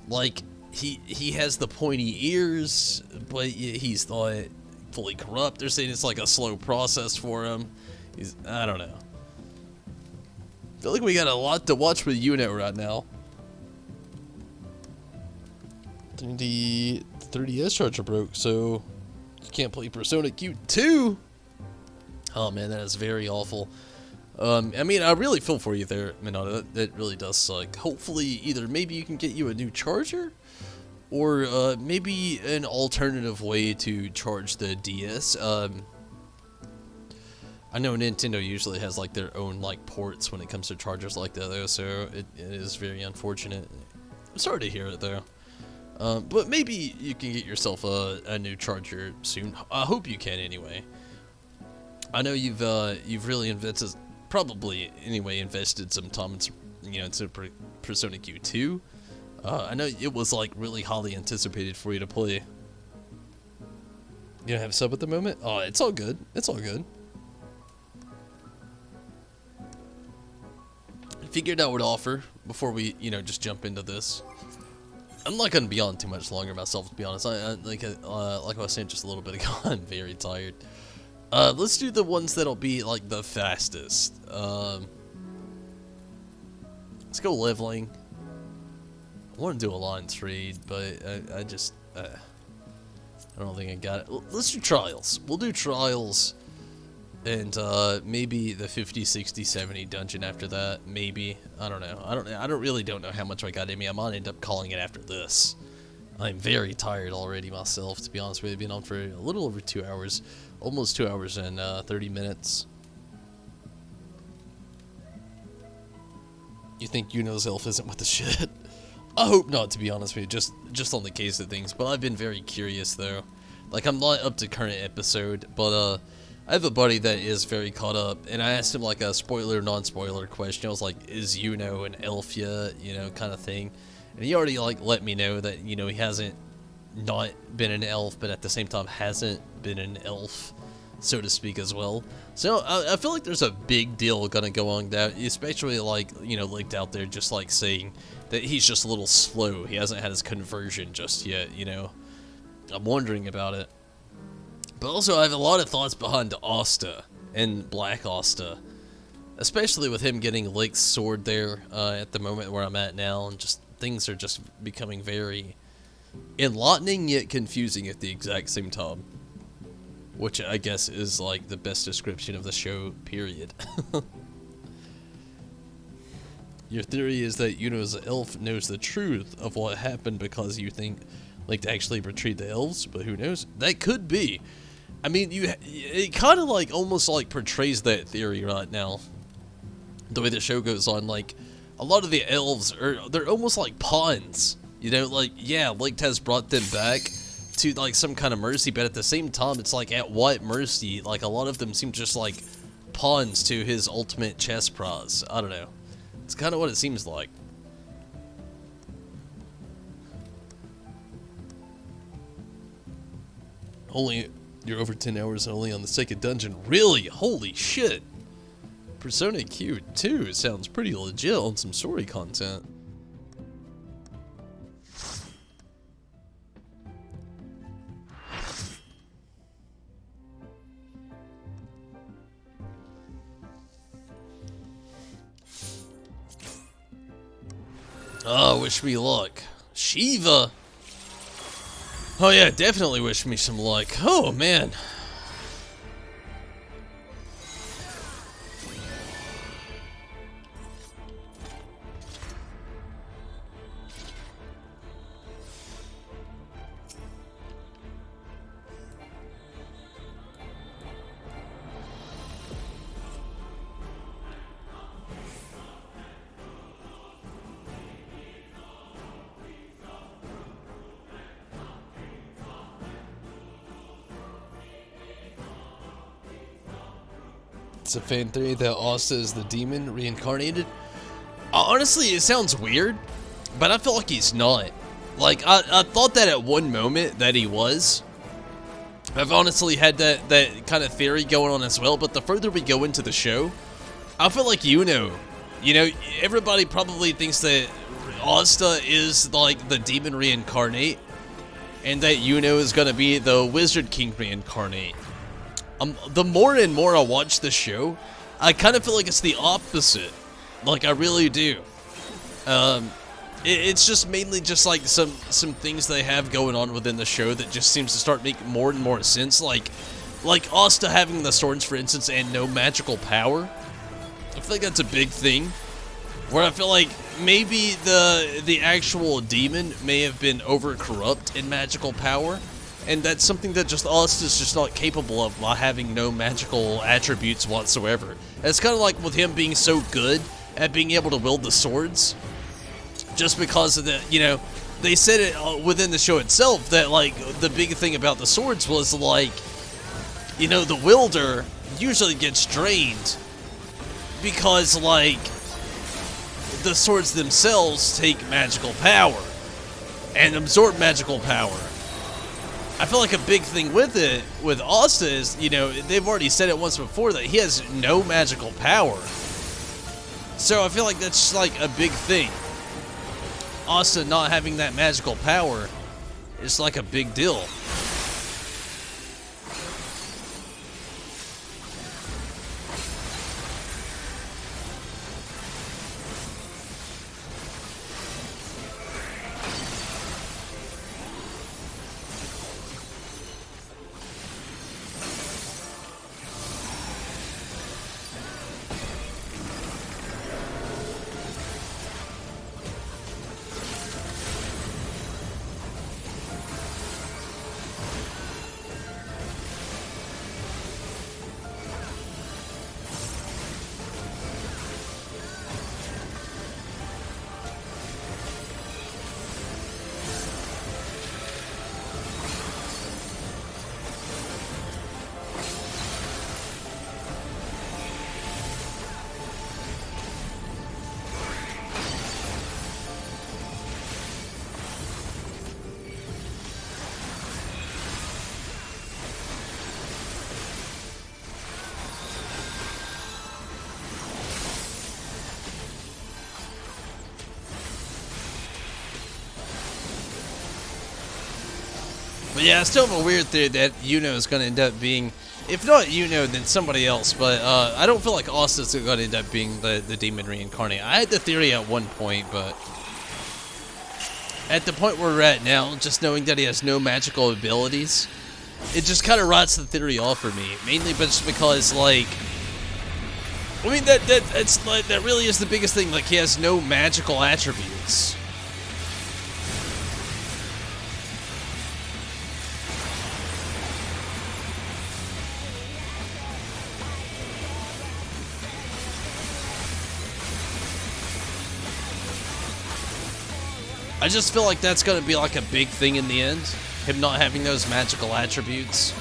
Like, he has the pointy ears, but he's not fully corrupt. They're saying it's like a slow process for him. I don't know. I feel like we got a lot to watch with Yuno right now. The 3DS charger broke, so you can't play Persona Q2. Oh man, that is very awful. I mean, I really feel for you there, Minato. That really does suck. Hopefully, either maybe you can get you a new charger, or maybe an alternative way to charge the DS. I know Nintendo usually has like their own like ports when it comes to chargers like that, though. So it is very unfortunate. I'm sorry to hear it, though. But maybe you can get yourself a new charger soon. I hope you can, anyway. I know you've really invested, probably anyway, invested some time into Persona Q2. I know it was like really highly anticipated for you to play. You don't have a sub at the moment? Oh, it's all good. It's all good. I figured I would offer before we, just jump into this. I'm not gonna be on too much longer myself, to be honest. Like I was saying just a little bit ago, I'm very tired. Let's do the ones that'll be like the fastest. Let's go leveling. I want to do a line trade, but I don't think I got it. Let's do trials. We'll do trials, and maybe the 50, 60, 70 dungeon after that. Maybe, I don't know. I don't know how much I got in me. I might end up calling it after this. I'm very tired already myself, to be honest with you. I've been on for a little over 2 hours. Almost 2 hours and 30 minutes. You think Yuno's elf isn't with the shit? I hope not, to be honest with you, just on the case of things. But I've been very curious, though. Like, I'm not up to current episode, but I have a buddy that is very caught up, and I asked him like a spoiler, non-spoiler question. I was like, is Yuno an elf yet, kind of thing. And he already like let me know that, he hasn't not been an elf, but at the same time hasn't been an elf, so to speak, as well. So I feel like there's a big deal gonna go on that, especially like, leaked out there just like saying that he's just a little slow. He hasn't had his conversion just yet, I'm wondering about it. But also I have a lot of thoughts behind Asta and Black Asta, especially with him getting Lick's sword there at the moment where I'm at now, and just things are just becoming very enlightening yet confusing at the exact same time, which I guess is like the best description of the show, period. Your theory is that Yuno's elf knows the truth of what happened because you think Lick actually betrayed the elves, but who knows? That could be. I mean, it kind of like almost like portrays that theory right now, the way the show goes on. Like, a lot of the elves they're almost like pawns. Like, yeah, Lick has brought them back to like some kind of mercy, but at the same time, it's like, at what mercy? Like, a lot of them seem just like pawns to his ultimate chess prize. I don't know. It's kind of what it seems like. You're over 10 hours and only on the second dungeon. Really? Holy shit. Persona Q2 sounds pretty legit on some story content. Oh, wish me luck. Shiva! Oh yeah, definitely wish me some luck. Oh man. It's a fan theory that Asta is the demon reincarnated. Honestly, it sounds weird, but I feel like he's not. Like, I thought that at one moment that he was. I've honestly had that kind of theory going on as well, but the further we go into the show, I feel like you know, everybody probably thinks that Asta is like the demon reincarnate, and that Yuno is gonna be the Wizard King reincarnate. The more and more I watch the show, I kind of feel like it's the opposite. Like, I really do. It's just mainly just like some things they have going on within the show that just seems to start making more and more sense. Like Asta having the swords, for instance, and no magical power. I feel like that's a big thing. Where I feel like maybe the actual demon may have been over corrupt in magical power. And that's something that just Asta's just not capable of by having no magical attributes whatsoever. It's kind of like with him being so good at being able to wield the swords. Just because of the, they said it within the show itself that, like, the big thing about the swords was, like, the wielder usually gets drained. Because, like, the swords themselves take magical power. And absorb magical power. I feel like a big thing with it, with Asta is, they've already said it once before that he has no magical power. So I feel like that's just like a big thing. Asta not having that magical power is like a big deal. But yeah, I still have a weird theory that Yuno is going to end up being, if not Yuno, then somebody else. But I don't feel like Asta's going to end up being the demon reincarnate. I had the theory at one point, but at the point where we're at now, just knowing that he has no magical abilities, it just kind of rots the theory off for me. Mainly just because, like, I mean, that really is the biggest thing. Like, he has no magical attributes. I just feel like that's going to be like a big thing in the end, him not having those magical attributes.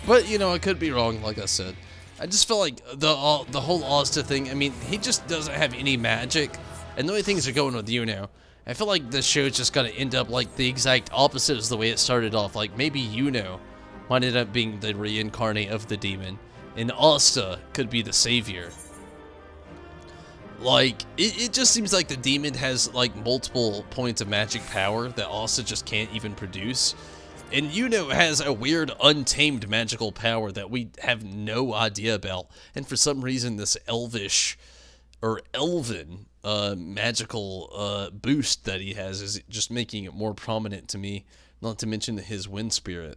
But, you know, I could be wrong, like I said. I just feel like the whole Asta thing, I mean, he just doesn't have any magic. And the way things are going with Yuno, I feel like the show's just gonna end up like the exact opposite as the way it started off. Like, maybe Yuno might end up being the reincarnate of the demon, and Asta could be the savior. Like, it just seems like the demon has, like, multiple points of magic power that Asta just can't even produce. And Yuno has a weird, untamed magical power that we have no idea about. And for some reason, this elvish, or elven, magical boost that he has is just making it more prominent to me. Not to mention his wind spirit.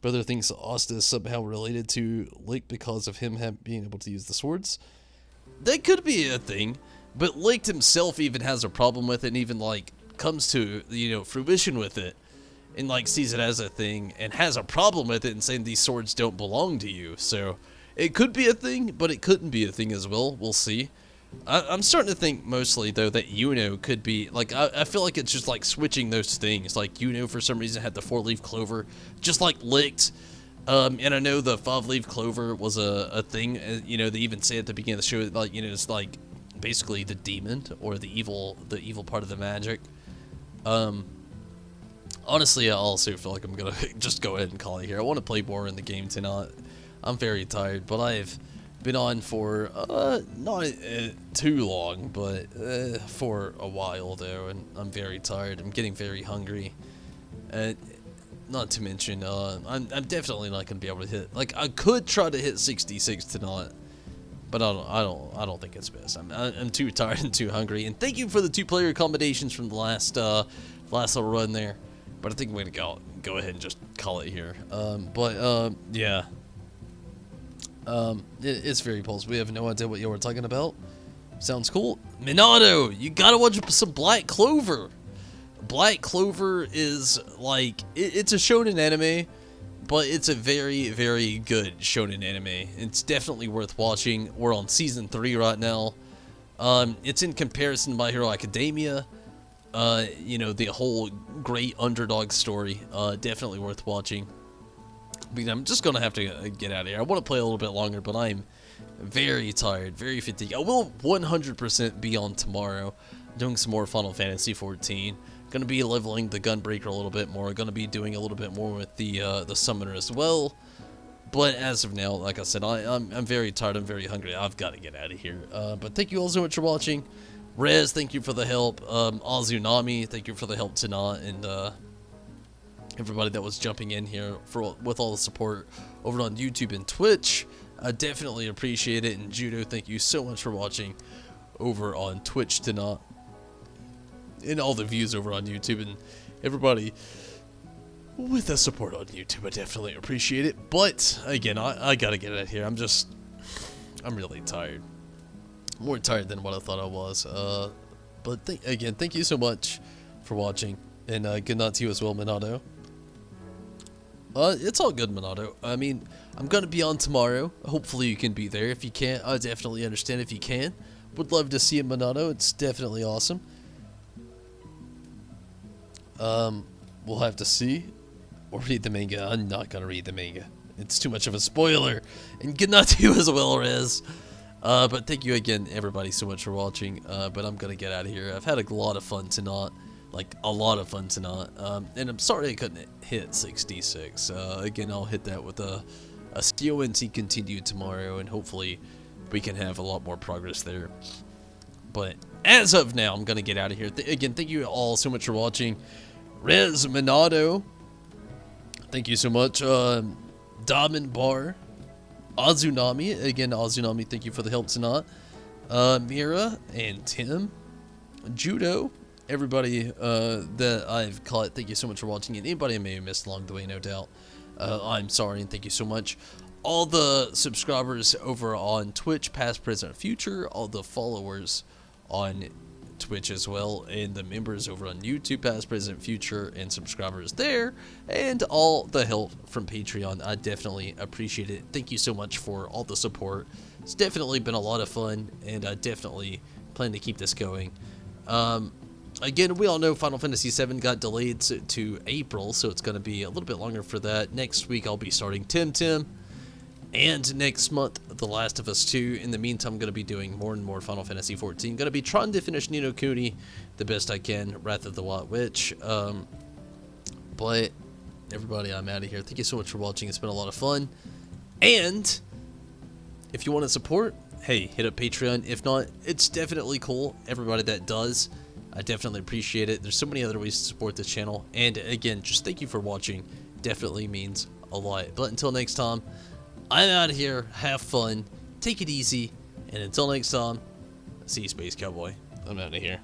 Brother thinks Asta is somehow related to Licht because of him being able to use the swords. That could be a thing, but Licht himself even has a problem with it and even, like, comes to, you know, fruition with it. And, like, sees it as a thing and has a problem with it and saying these swords don't belong to you. So, it could be a thing, but it couldn't be a thing as well. We'll see. I'm starting to think mostly, though, that Yuno could be, like, I feel like it's just, like, switching those things. Like, Yuno, for some reason, had the 4-leaf clover, just like Licht. And I know the 5-leaf clover was a thing, you know, they even say at the beginning of the show, like, you know, it's, like, basically the demon, or the evil part of the magic. Honestly, I also feel like I'm gonna just go ahead and call it here. I want to play more in the game tonight. I'm very tired, but I've been on for, not too long, but for a while, though, and I'm very tired. I'm getting very hungry. Not to mention, I'm definitely not gonna be able to hit. Like, I could try to hit 66 tonight, but I don't think it's best. I'm too tired and too hungry. And thank you for the 2-player accommodations from the last little run there. But I think we're gonna go ahead and just call it here. Yeah. It's very pulse. We have no idea what you were talking about. Sounds cool. Minato, you gotta watch some Black Clover. Black Clover is, like, it's a shonen anime, but it's a very, very good shonen anime. It's definitely worth watching. We're on season 3 right now. It's in comparison to My Hero Academia. You know, the whole great underdog story. Definitely worth watching. But I'm just gonna have to get out of here. I want to play a little bit longer, but I'm very tired, very fatigued. I will 100% be on tomorrow, doing some more Final Fantasy 14. Gonna be leveling the Gunbreaker a little bit more. Gonna be doing a little bit more with the Summoner as well. But as of now, like I said, I'm very tired. I'm very hungry. I've got to get out of here. But thank you all so much for watching. Rez, thank you for the help. Azunami, thank you for the help tonight, and everybody that was jumping in here with all the support over on YouTube and Twitch. I definitely appreciate it. And Judo, thank you so much for watching over on Twitch tonight, and all the views over on YouTube, and everybody with the support on YouTube. I definitely appreciate it. But again, I gotta get out of here. I'm really tired. More tired than what I thought I was. But again, thank you so much for watching, and good night to you as well, Minato. It's all good, Minato. I mean, I'm gonna be on tomorrow. Hopefully you can be there. If you can't, I definitely understand if you can. Would love to see you, Minato. It's definitely awesome. We'll have to see. Or read the manga. I'm not gonna read the manga. It's too much of a spoiler. And good night to you as well, Rez. But thank you again, everybody, so much for watching. But I'm gonna get out of here. I've had a lot of fun tonight. Like, a lot of fun tonight. And I'm sorry I couldn't hit 66. Again, I'll hit that with a CONT continue tomorrow, and hopefully we can have a lot more progress there. But as of now, I'm gonna get out of here. Again, thank you all so much for watching. Rez, Minato, thank you so much. Diamond Bar, Azunami, again, Azunami, thank you for the help tonight. Mira and Tim, Judo, everybody that I've caught, thank you so much for watching. And anybody I may have missed along the way, no doubt, I'm sorry, and thank you so much. All the subscribers over on Twitch, past, present, future, all the followers on Twitch as well, and the members over on YouTube, past, present, future, and subscribers there, and all the help from Patreon. I definitely appreciate it. Thank you so much for all the support. It's definitely been a lot of fun, and I definitely plan to keep this going. Again, we all know Final Fantasy VII got delayed to April, so it's going to be a little bit longer for that. Next week, I'll be starting Tim, and next month, The Last of Us 2. In the meantime, I'm going to be doing more and more Final Fantasy XIV. Going to be trying to finish Ni no Kuni the best I can, Wrath of the White Witch. But, everybody, I'm out of here. Thank you so much for watching. It's been a lot of fun. And, if you want to support, hey, hit up Patreon. If not, it's definitely cool. Everybody that does, I definitely appreciate it. There's so many other ways to support this channel. And, again, just thank you for watching. Definitely means a lot. But until next time, I'm out of here. Have fun. Take it easy. And until next time, see you, Space Cowboy. I'm out of here.